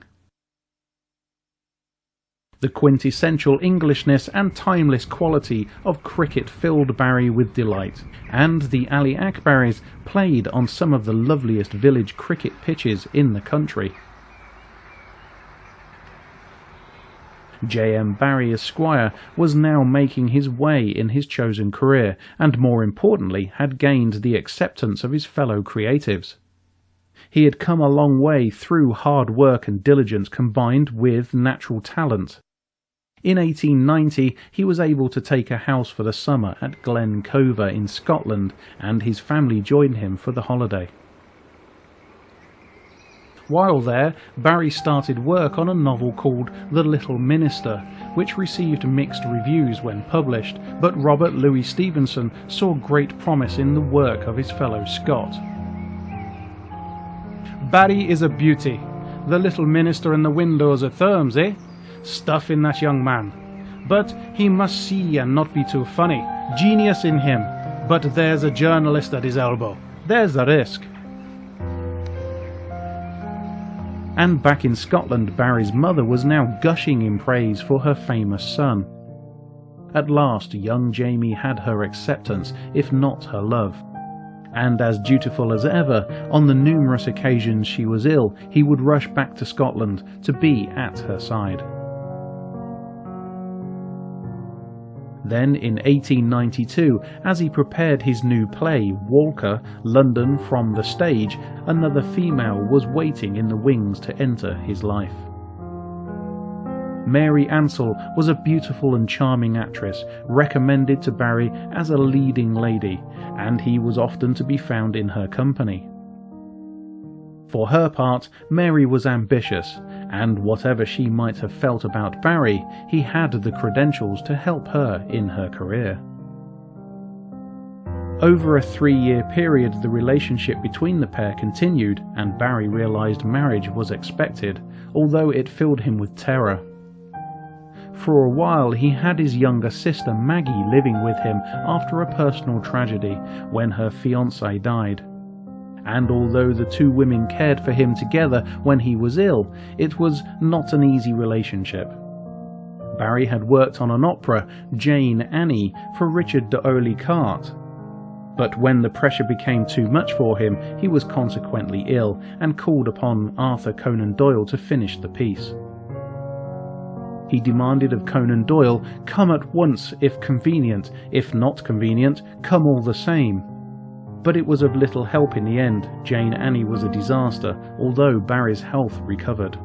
The quintessential Englishness and timeless quality of cricket filled Barrie with delight, and the Ali Akbaris played on some of the loveliest village cricket pitches in the country. J.M. Barrie Esquire was now making his way in his chosen career, and more importantly had gained the acceptance of his fellow creatives. He had come a long way through hard work and diligence combined with natural talent. In 1890 he was able to take a house for the summer at Glen Cover in Scotland, and his family joined him for the holiday. While there, Barrie started work on a novel called The Little Minister, which received mixed reviews when published, but Robert Louis Stevenson saw great promise in the work of his fellow Scot. "Barrie is a beauty. The Little Minister and the Windows at Thermes, eh? Stuff in that young man. But he must see and not be too funny. Genius in him. But there's a journalist at his elbow. There's the risk." And back in Scotland, Barrie's mother was now gushing in praise for her famous son. At last, young Jamie had her acceptance, if not her love. And as dutiful as ever, on the numerous occasions she was ill, he would rush back to Scotland to be at her side. Then in 1892, as he prepared his new play, Walker, London from the Stage, another female was waiting in the wings to enter his life. Mary Ansell was a beautiful and charming actress, recommended to Barrie as a leading lady, and he was often to be found in her company. For her part, Mary was ambitious, and whatever she might have felt about Barrie, he had the credentials to help her in her career. Over a 3-year period, the relationship between the pair continued, and Barrie realised marriage was expected, although it filled him with terror. For a while he had his younger sister Maggie living with him after a personal tragedy when her fiancé died. And although the two women cared for him together when he was ill, it was not an easy relationship. Barrie had worked on an opera, Jane Annie, for Richard de Oly Carte. But when the pressure became too much for him, he was consequently ill and called upon Arthur Conan Doyle to finish the piece. He demanded of Conan Doyle, "Come at once if convenient, if not convenient, come all the same." But it was of little help in the end. Jane Annie was a disaster, although Barrie's health recovered.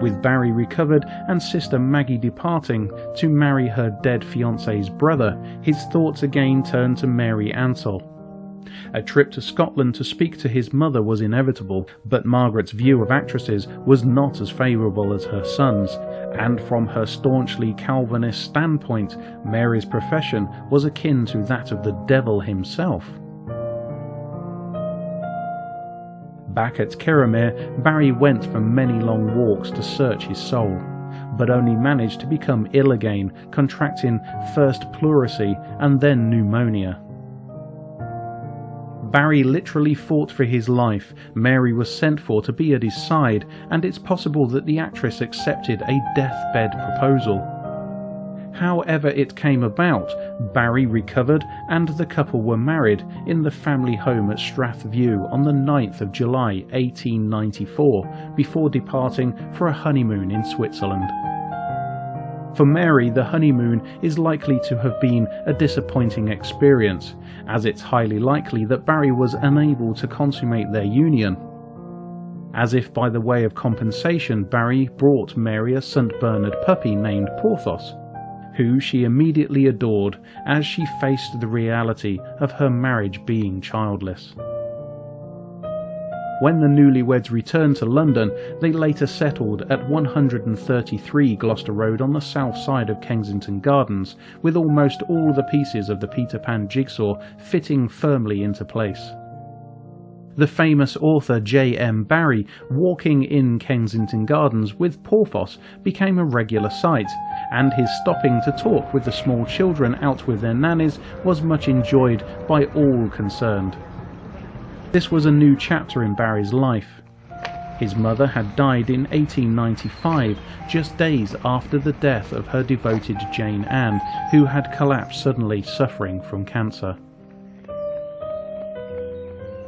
With Barrie recovered and sister Maggie departing to marry her dead fiancé's brother, his thoughts again turned to Mary Ansell. A trip to Scotland to speak to his mother was inevitable, but Margaret's view of actresses was not as favourable as her son's, and from her staunchly Calvinist standpoint, Mary's profession was akin to that of the devil himself. Back at Kirriemuir, Barrie went for many long walks to search his soul, but only managed to become ill again, contracting first pleurisy and then pneumonia. Barrie literally fought for his life. Mary was sent for to be at his side, and it's possible that the actress accepted a deathbed proposal. However it came about, Barrie recovered and the couple were married in the family home at Strathview on the 9th of July 1894, before departing for a honeymoon in Switzerland. For Mary, the honeymoon is likely to have been a disappointing experience, as it's highly likely that Barrie was unable to consummate their union. As if by the way of compensation, Barrie brought Mary a St. Bernard puppy named Porthos, who she immediately adored as she faced the reality of her marriage being childless. When the newlyweds returned to London, they later settled at 133 Gloucester Road on the south side of Kensington Gardens, with almost all the pieces of the Peter Pan jigsaw fitting firmly into place. The famous author J.M. Barrie walking in Kensington Gardens with Porthos became a regular sight, and his stopping to talk with the small children out with their nannies was much enjoyed by all concerned. This was a new chapter in Barrie's life. His mother had died in 1895, just days after the death of her devoted Jane Anne, who had collapsed suddenly, suffering from cancer.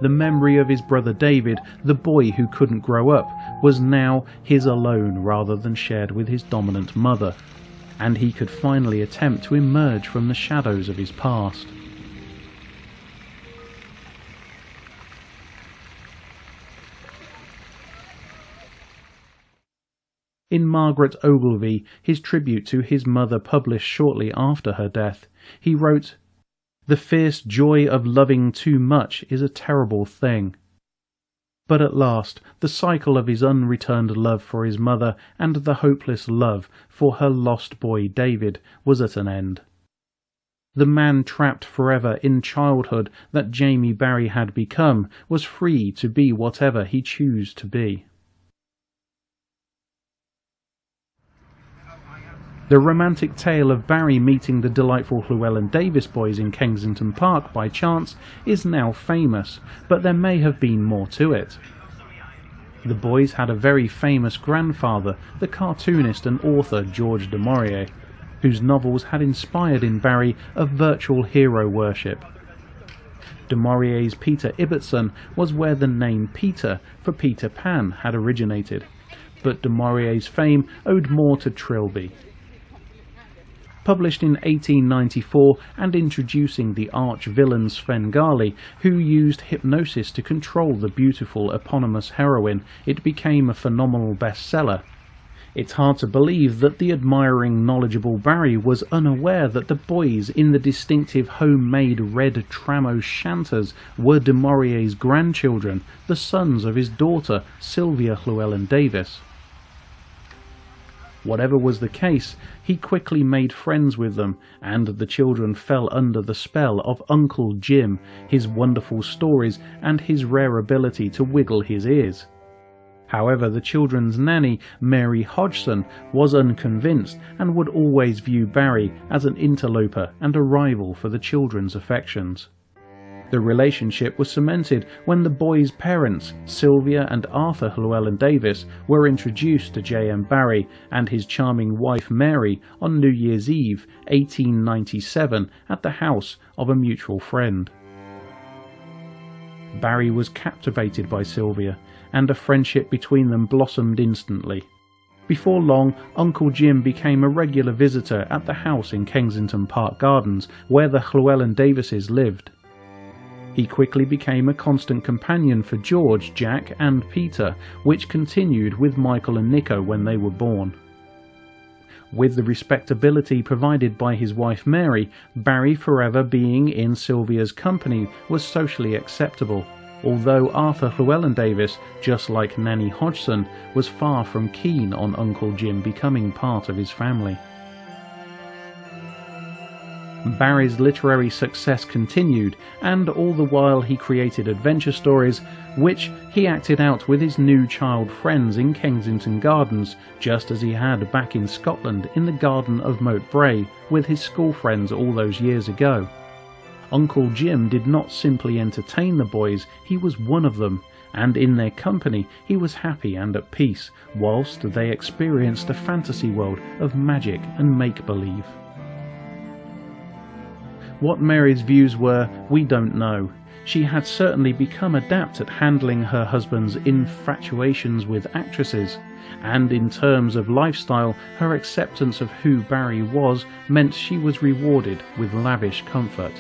The memory of his brother David, the boy who couldn't grow up, was now his alone rather than shared with his dominant mother, and he could finally attempt to emerge from the shadows of his past. In Margaret Ogilvy, his tribute to his mother published shortly after her death, he wrote, "The fierce joy of loving too much is a terrible thing." But at last, the cycle of his unreturned love for his mother and the hopeless love for her lost boy David was at an end. The man trapped forever in childhood that Jamie Barrie had become was free to be whatever he chose to be. The romantic tale of Barrie meeting the delightful Llewelyn Davies boys in Kensington Park by chance is now famous, but there may have been more to it. The boys had a very famous grandfather, the cartoonist and author George du Maurier, whose novels had inspired in Barrie a virtual hero worship. Du Maurier's Peter Ibbotson was where the name Peter for Peter Pan had originated, but Du Maurier's fame owed more to Trilby. Published in 1894 and introducing the arch-villain Svengali, who used hypnosis to control the beautiful eponymous heroine, it became a phenomenal bestseller. It's hard to believe that the admiring, knowledgeable Barrie was unaware that the boys in the distinctive homemade red tramo shanters were Du Maurier's grandchildren, the sons of his daughter Sylvia Llewelyn Davies. Whatever was the case, he quickly made friends with them, and the children fell under the spell of Uncle Jim, his wonderful stories, and his rare ability to wiggle his ears. However, the children's nanny, Mary Hodgson, was unconvinced and would always view Barrie as an interloper and a rival for the children's affections. The relationship was cemented when the boys' parents, Sylvia and Arthur Llewelyn Davies, were introduced to J.M. Barrie and his charming wife Mary on New Year's Eve 1897 at the house of a mutual friend. Barrie was captivated by Sylvia, and a friendship between them blossomed instantly. Before long, Uncle Jim became a regular visitor at the house in Kensington Park Gardens where the Llewelyn Davieses lived. He quickly became a constant companion for George, Jack and Peter, which continued with Michael and Nico when they were born. With the respectability provided by his wife Mary, Barrie forever being in Sylvia's company was socially acceptable, although Arthur Llewelyn Davies, just like Nanny Hodgson, was far from keen on Uncle Jim becoming part of his family. Barrie's literary success continued, and all the while he created adventure stories, which he acted out with his new child friends in Kensington Gardens, just as he had back in Scotland in the Garden of Moat Bray with his school friends all those years ago. Uncle Jim did not simply entertain the boys, he was one of them, and in their company he was happy and at peace, whilst they experienced a fantasy world of magic and make-believe. What Mary's views were, we don't know. She had certainly become adept at handling her husband's infatuations with actresses, and in terms of lifestyle, her acceptance of who Barrie was meant she was rewarded with lavish comfort.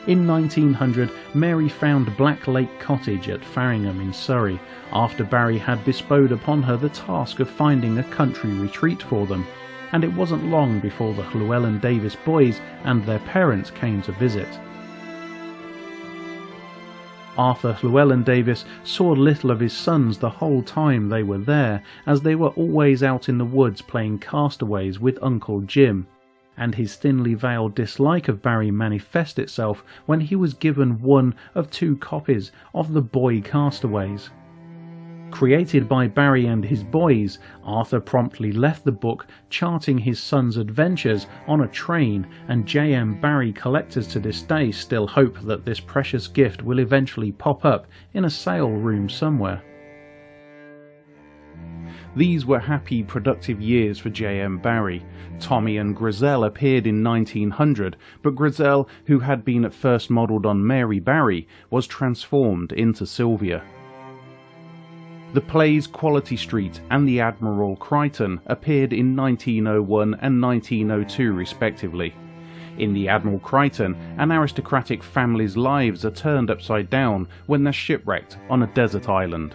In 1900, Mary found Black Lake Cottage at Farringham in Surrey, after Barrie had bestowed upon her the task of finding a country retreat for them, and it wasn't long before the Llewelyn Davies boys and their parents came to visit. Arthur Llewelyn Davies saw little of his sons the whole time they were there, as they were always out in the woods playing castaways with Uncle Jim, and his thinly veiled dislike of Barrie manifested itself when he was given one of 2 copies of The Boy Castaways. Created by Barrie and his boys, Arthur promptly left the book charting his son's adventures on a train, and J.M. Barrie collectors to this day still hope that this precious gift will eventually pop up in a sale room somewhere. These were happy, productive years for J.M. Barrie. Tommy and Grizel appeared in 1900, but Grizel, who had been at first modelled on Mary Barrie, was transformed into Sylvia. The plays Quality Street and The Admiral Crichton appeared in 1901 and 1902 respectively. In The Admiral Crichton, an aristocratic family's lives are turned upside down when they're shipwrecked on a desert island.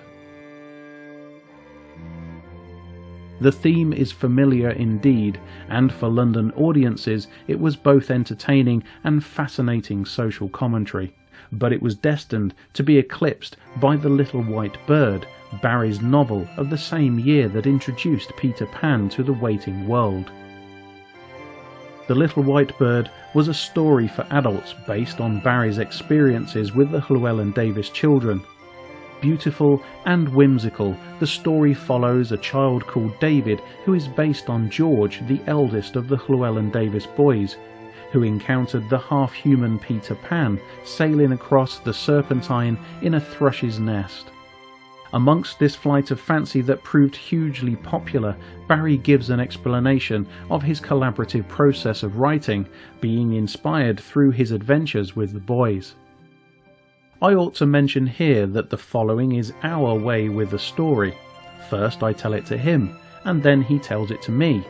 The theme is familiar indeed, and for London audiences it was both entertaining and fascinating social commentary, but it was destined to be eclipsed by The Little White Bird, Barrie's novel of the same year that introduced Peter Pan to the waiting world. The Little White Bird was a story for adults based on Barrie's experiences with the Llewelyn Davies children. Beautiful and whimsical, the story follows a child called David who is based on George, the eldest of the Llewelyn Davies boys, who encountered the half-human Peter Pan sailing across the Serpentine in a thrush's nest. Amongst this flight of fancy that proved hugely popular, Barrie gives an explanation of his collaborative process of writing, being inspired through his adventures with the boys. I ought to mention here that the following is our way with the story. First I tell it to him, and then he tells it to me,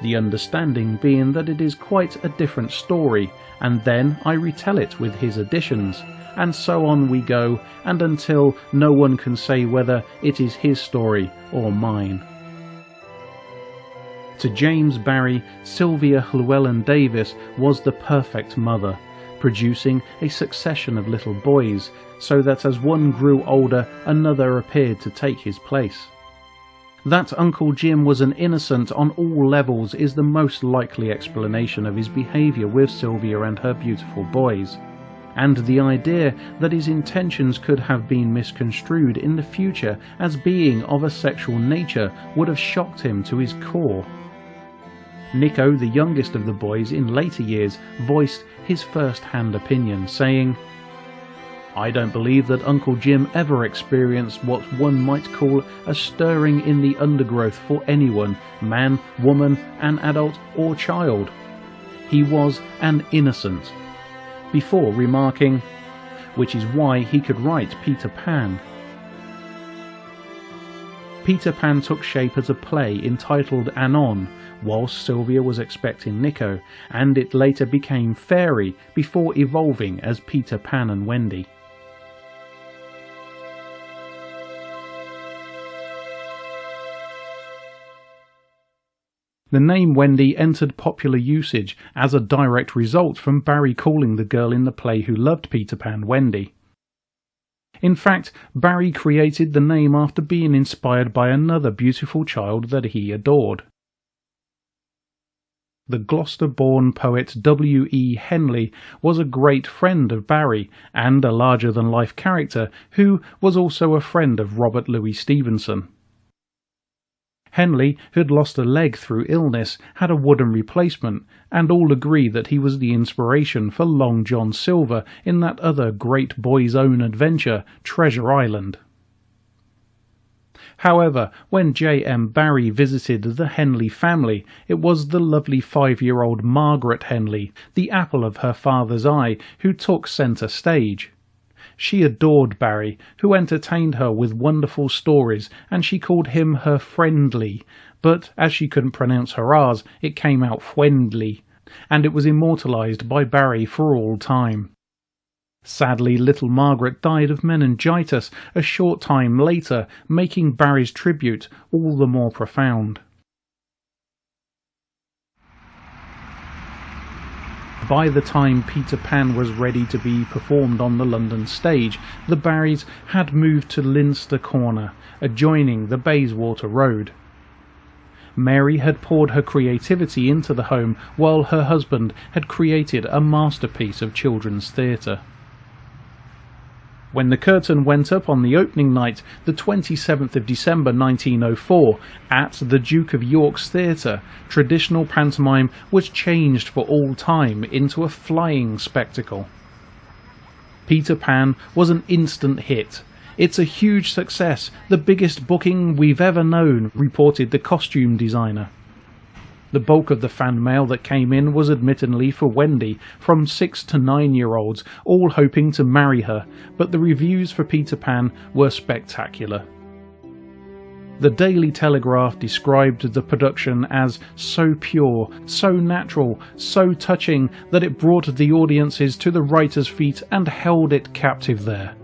the understanding being that it is quite a different story, and then I retell it with his additions, and so on we go, and until no one can say whether it is his story or mine. To James Barrie, Sylvia Llewelyn Davies was the perfect mother, producing a succession of little boys, so that as one grew older, another appeared to take his place. That Uncle Jim was an innocent on all levels is the most likely explanation of his behaviour with Sylvia and her beautiful boys, and the idea that his intentions could have been misconstrued in the future as being of a sexual nature would have shocked him to his core. Nico, the youngest of the boys, in later years voiced his first-hand opinion, saying, "I don't believe that Uncle Jim ever experienced what one might call a stirring in the undergrowth for anyone, man, woman, an adult or child. He was an innocent," before remarking, "which is why he could write Peter Pan." Peter Pan took shape as a play entitled Anon, whilst Sylvia was expecting Nico, and it later became Fairy before evolving as Peter Pan and Wendy. The name Wendy entered popular usage as a direct result from Barrie calling the girl in the play who loved Peter Pan Wendy. In fact, Barrie created the name after being inspired by another beautiful child that he adored. The Gloucester-born poet W. E. Henley was a great friend of Barrie and a larger-than-life character who was also a friend of Robert Louis Stevenson. Henley, who had lost a leg through illness, had a wooden replacement, and all agree that he was the inspiration for Long John Silver in that other great boy's own adventure, Treasure Island. However, when J.M. Barrie visited the Henley family, it was the lovely 5-year-old Margaret Henley, the apple of her father's eye, who took centre stage. She adored Barrie, who entertained her with wonderful stories, and she called him her Friendly, but as she couldn't pronounce her R's, it came out Fwendly, and it was immortalised by Barrie for all time. Sadly, little Margaret died of meningitis a short time later, making Barrie's tribute all the more profound. By the time Peter Pan was ready to be performed on the London stage, the Barries had moved to Linster Corner, adjoining the Bayswater Road. Mary had poured her creativity into the home, while her husband had created a masterpiece of children's theatre. When the curtain went up on the opening night, the 27th of December 1904, at the Duke of York's Theatre, traditional pantomime was changed for all time into a flying spectacle. Peter Pan was an instant hit. "It's a huge success, the biggest booking we've ever known," reported the costume designer. The bulk of the fan mail that came in was admittedly for Wendy, from 6 to 9-year-olds, all hoping to marry her, but the reviews for Peter Pan were spectacular. The Daily Telegraph described the production as so pure, so natural, so touching that it brought the audiences to the writer's feet and held it captive there.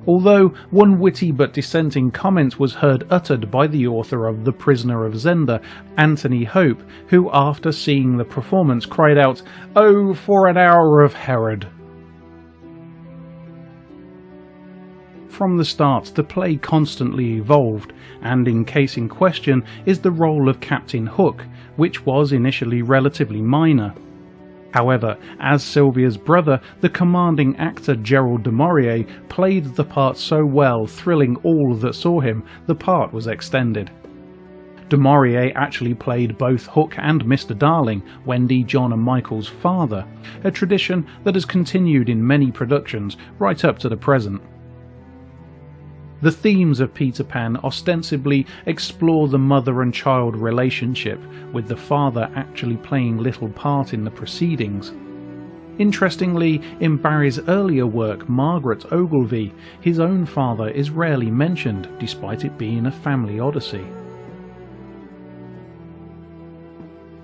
Although one witty but dissenting comment was heard uttered by the author of The Prisoner of Zenda, Anthony Hope, who after seeing the performance cried out, "Oh, for an hour of Herod!" From the start, the play constantly evolved, and in case in question is the role of Captain Hook, which was initially relatively minor. However, as Sylvia's brother, the commanding actor Gerald du Maurier played the part so well, thrilling all that saw him, the part was extended. Du Maurier actually played both Hook and Mr. Darling, Wendy, John and Michael's father, a tradition that has continued in many productions right up to the present. The themes of Peter Pan ostensibly explore the mother and child relationship, with the father actually playing little part in the proceedings. Interestingly, in Barrie's earlier work Margaret Ogilvy, his own father is rarely mentioned, despite it being a family odyssey.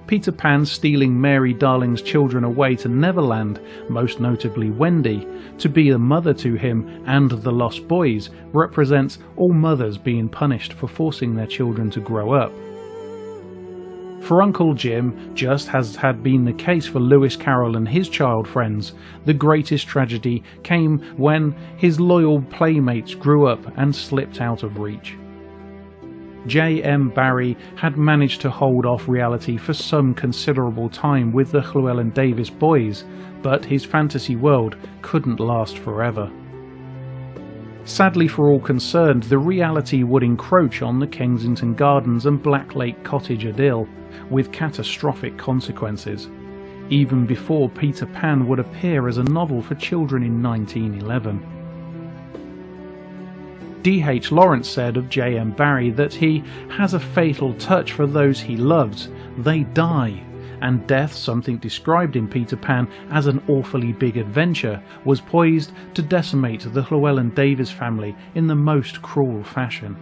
Peter Pan stealing Mary Darling's children away to Neverland, most notably Wendy, to be a mother to him and the Lost Boys, represents all mothers being punished for forcing their children to grow up. For Uncle Jim, just as had been the case for Lewis Carroll and his child friends, the greatest tragedy came when his loyal playmates grew up and slipped out of reach. J.M. Barrie had managed to hold off reality for some considerable time with the Llewelyn Davies boys, but his fantasy world couldn't last forever. Sadly for all concerned, the reality would encroach on the Kensington Gardens and Blacklake Cottage idyll, with catastrophic consequences, even before Peter Pan would appear as a novel for children in 1911. D.H. Lawrence said of J.M. Barrie that he has a fatal touch for those he loves. They die, and death, something described in Peter Pan as an awfully big adventure, was poised to decimate the Llewelyn Davies family in the most cruel fashion.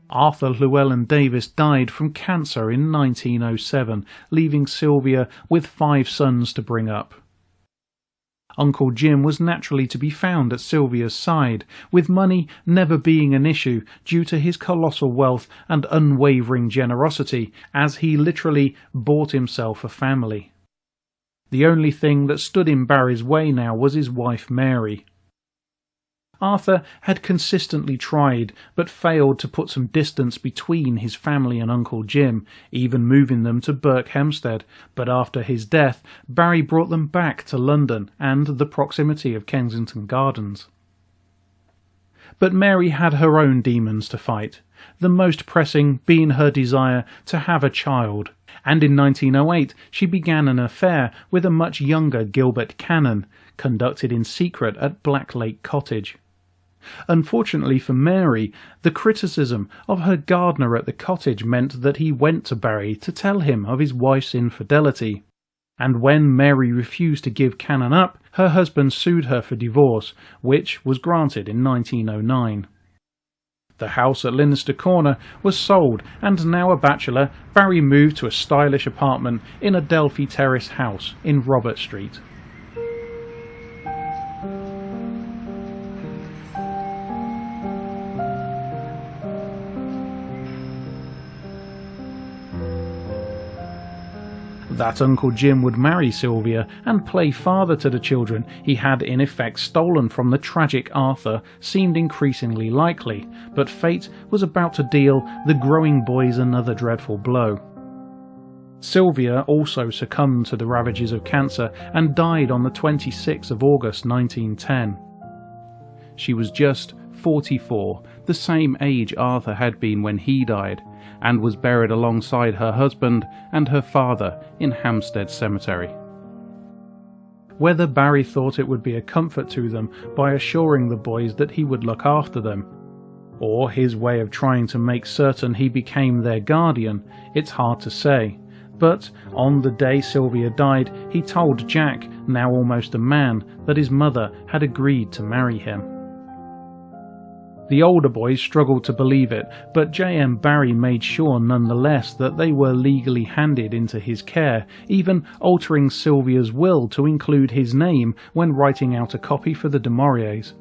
Arthur Llewelyn Davies died from cancer in 1907, leaving Sylvia with 5 sons to bring up. Uncle Jim was naturally to be found at Sylvia's side, with money never being an issue due to his colossal wealth and unwavering generosity, as he literally bought himself a family. The only thing that stood in Barrie's way now was his wife Mary. Arthur had consistently tried, but failed to put some distance between his family and Uncle Jim, even moving them to Berkhamsted, but after his death, Barrie brought them back to London and the proximity of Kensington Gardens. But Mary had her own demons to fight, the most pressing being her desire to have a child, and in 1908 she began an affair with a much younger Gilbert Cannon, conducted in secret at Blacklake Cottage. Unfortunately for Mary, the criticism of her gardener at the cottage meant that he went to Barrie to tell him of his wife's infidelity, and when Mary refused to give Cannon up, her husband sued her for divorce, which was granted in 1909. The house at Linnister Corner was sold, and now a bachelor, Barrie moved to a stylish apartment in a Adelphi Terrace house in Robert Street. That Uncle Jim would marry Sylvia and play father to the children he had in effect stolen from the tragic Arthur seemed increasingly likely, but fate was about to deal the growing boys another dreadful blow. Sylvia also succumbed to the ravages of cancer and died on the 26th of August 1910. She was just 44, the same age Arthur had been when he died, and was buried alongside her husband and her father in Hampstead Cemetery. Whether Barrie thought it would be a comfort to them by assuring the boys that he would look after them, or his way of trying to make certain he became their guardian, it's hard to say. But on the day Sylvia died, he told Jack, now almost a man, that his mother had agreed to marry him. The older boys struggled to believe it, but J.M. Barrie made sure nonetheless that they were legally handed into his care, even altering Sylvia's will to include his name when writing out a copy for the du Mauriers.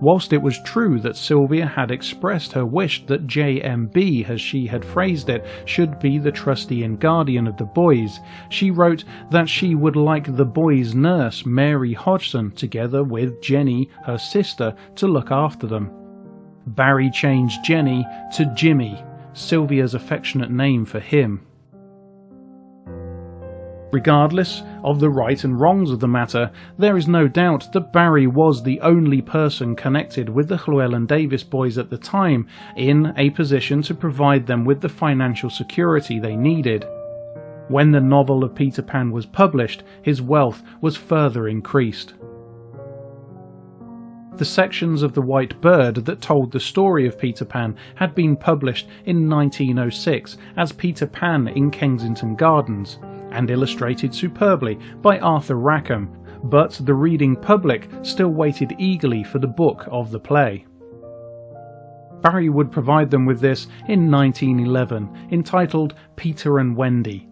Whilst it was true that Sylvia had expressed her wish that JMB, as she had phrased it, should be the trustee and guardian of the boys, she wrote that she would like the boys' nurse, Mary Hodgson, together with Jenny, her sister, to look after them. Barrie changed Jenny to Jimmy, Sylvia's affectionate name for him. Regardless of the right and wrongs of the matter, there is no doubt that Barrie was the only person connected with the Llewelyn Davies boys at the time in a position to provide them with the financial security they needed. When the novel of Peter Pan was published, his wealth was further increased. The sections of The White Bird that told the story of Peter Pan had been published in 1906 as Peter Pan in Kensington Gardens, and illustrated superbly by Arthur Rackham, but the reading public still waited eagerly for the book of the play. Barrie would provide them with this in 1911, entitled Peter and Wendy.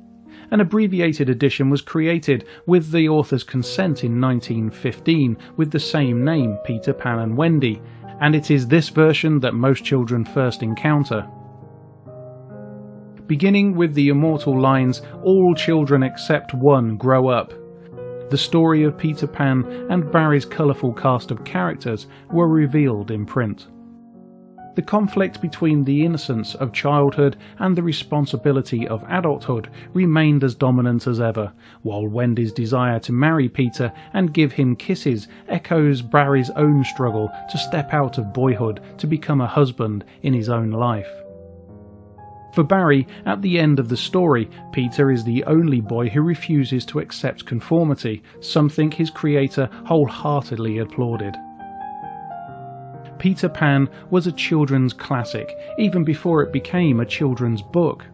An abbreviated edition was created with the author's consent in 1915 with the same name, Peter Pan and Wendy, and it is this version that most children first encounter. Beginning with the immortal lines, "All children except one grow up," the story of Peter Pan and Barrie's colourful cast of characters were revealed in print. The conflict between the innocence of childhood and the responsibility of adulthood remained as dominant as ever, while Wendy's desire to marry Peter and give him kisses echoes Barrie's own struggle to step out of boyhood to become a husband in his own life. For Barrie, at the end of the story, Peter is the only boy who refuses to accept conformity, something his creator wholeheartedly applauded. Peter Pan was a children's classic, even before it became a children's book.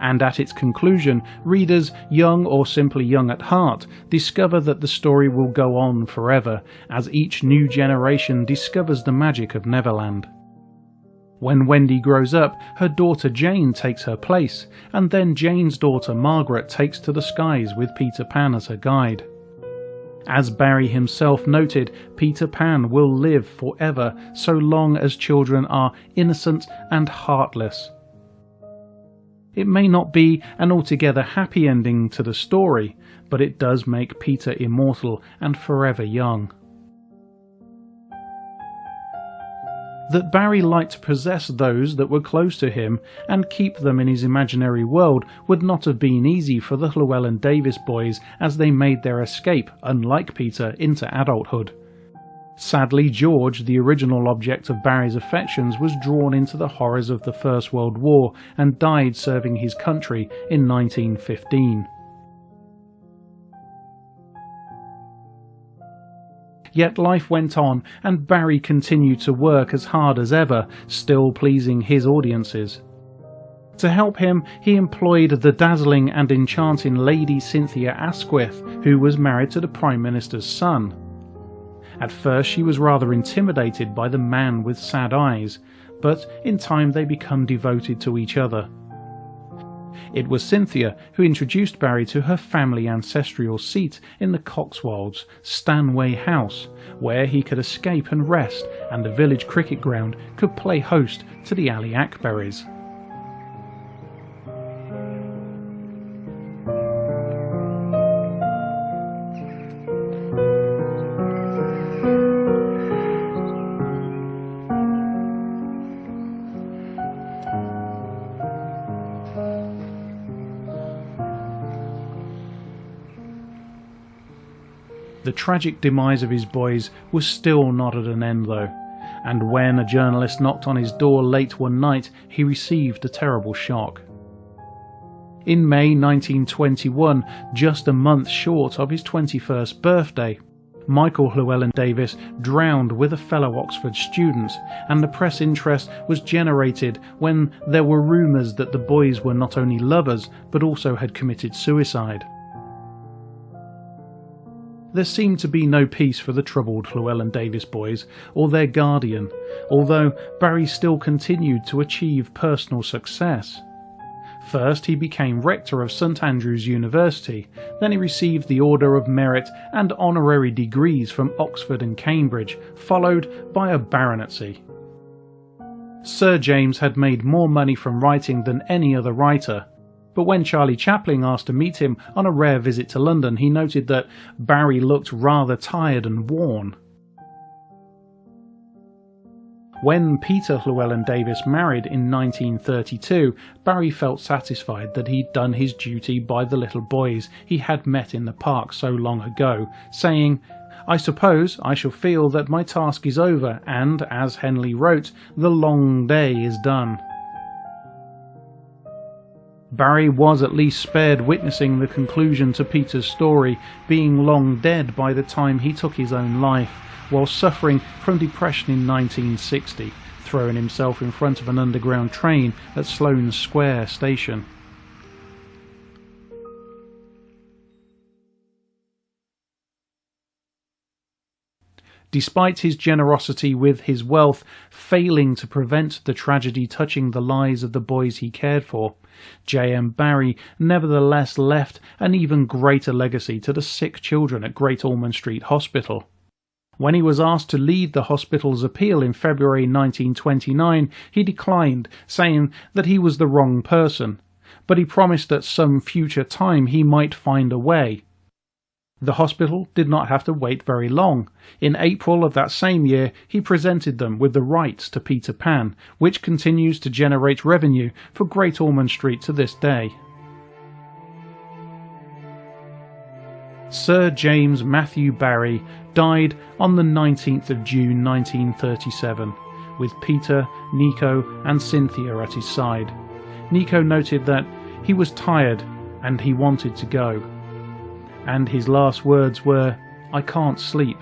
And at its conclusion, readers, young or simply young at heart, discover that the story will go on forever, as each new generation discovers the magic of Neverland. When Wendy grows up, her daughter Jane takes her place, and then Jane's daughter Margaret takes to the skies with Peter Pan as her guide. As Barrie himself noted, Peter Pan will live forever so long as children are innocent and heartless. It may not be an altogether happy ending to the story, but it does make Peter immortal and forever young. That Barrie liked to possess those that were close to him and keep them in his imaginary world would not have been easy for the Llewelyn Davies boys as they made their escape, unlike Peter, into adulthood. Sadly, George, the original object of Barrie's affections, was drawn into the horrors of the First World War and died serving his country in 1915. Yet life went on, and Barrie continued to work as hard as ever, still pleasing his audiences. To help him, he employed the dazzling and enchanting Lady Cynthia Asquith, who was married to the Prime Minister's son. At first she was rather intimidated by the man with sad eyes, but in time they become devoted to each other. It was Cynthia who introduced Barrie to her family ancestral seat in the Cotswolds, Stanway House, where he could escape and rest, and the village cricket ground could play host to the Ali Akbaris. The tragic demise of his boys was still not at an end though, and when a journalist knocked on his door late one night, he received a terrible shock. In May 1921, just a month short of his 21st birthday, Michael Llewelyn Davies drowned with a fellow Oxford student, and the press interest was generated when there were rumours that the boys were not only lovers but also had committed suicide. There seemed to be no peace for the troubled Llewelyn Davies boys or their guardian, although Barrie still continued to achieve personal success. First he became rector of St Andrews University, then he received the Order of Merit and honorary degrees from Oxford and Cambridge, followed by a baronetcy. Sir James had made more money from writing than any other writer, but when Charlie Chaplin asked to meet him on a rare visit to London, he noted that Barrie looked rather tired and worn. When Peter Llewelyn Davies married in 1932, Barrie felt satisfied that he'd done his duty by the little boys he had met in the park so long ago, saying, "I suppose I shall feel that my task is over and, as Henley wrote, the long day is done." Barrie was at least spared witnessing the conclusion to Peter's story, being long dead by the time he took his own life, while suffering from depression in 1960, throwing himself in front of an underground train at Sloane Square station. Despite his generosity with his wealth failing to prevent the tragedy touching the lives of the boys he cared for, J.M. Barrie nevertheless left an even greater legacy to the sick children at Great Ormond Street Hospital. When he was asked to lead the hospital's appeal in February 1929, he declined, saying that he was the wrong person, but he promised at some future time he might find a way. The hospital did not have to wait very long. In April of that same year, he presented them with the rights to Peter Pan, which continues to generate revenue for Great Ormond Street to this day. Sir James Matthew Barrie died on the 19th of June 1937, with Peter, Nico and Cynthia at his side. Nico noted that he was tired and he wanted to go. And his last words were, "I can't sleep."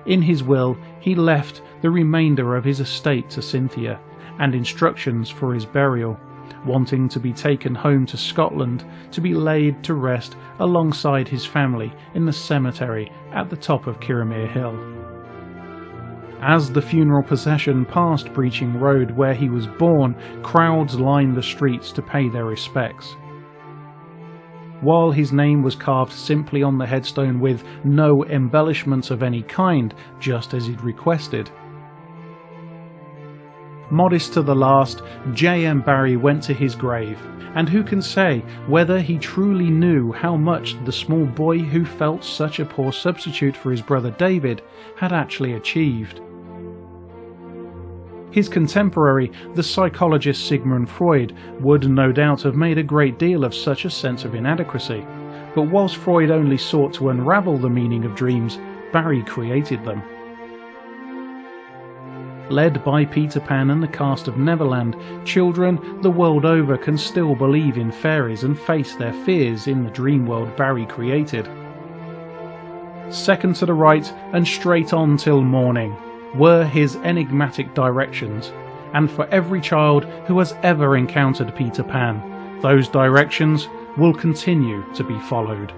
In his will, he left the remainder of his estate to Cynthia, and instructions for his burial, wanting to be taken home to Scotland to be laid to rest alongside his family in the cemetery at the top of Kirriemuir Hill. As the funeral procession passed Breaching Road where he was born, crowds lined the streets to pay their respects. While his name was carved simply on the headstone with no embellishments of any kind, just as he'd requested. Modest to the last, J.M. Barrie went to his grave, and who can say whether he truly knew how much the small boy who felt such a poor substitute for his brother David had actually achieved. His contemporary, the psychologist Sigmund Freud, would no doubt have made a great deal of such a sense of inadequacy, but whilst Freud only sought to unravel the meaning of dreams, Barrie created them. Led by Peter Pan and the cast of Neverland, children the world over can still believe in fairies and face their fears in the dream world Barrie created. Second to the right and straight on till morning were his enigmatic directions, and for every child who has ever encountered Peter Pan, those directions will continue to be followed.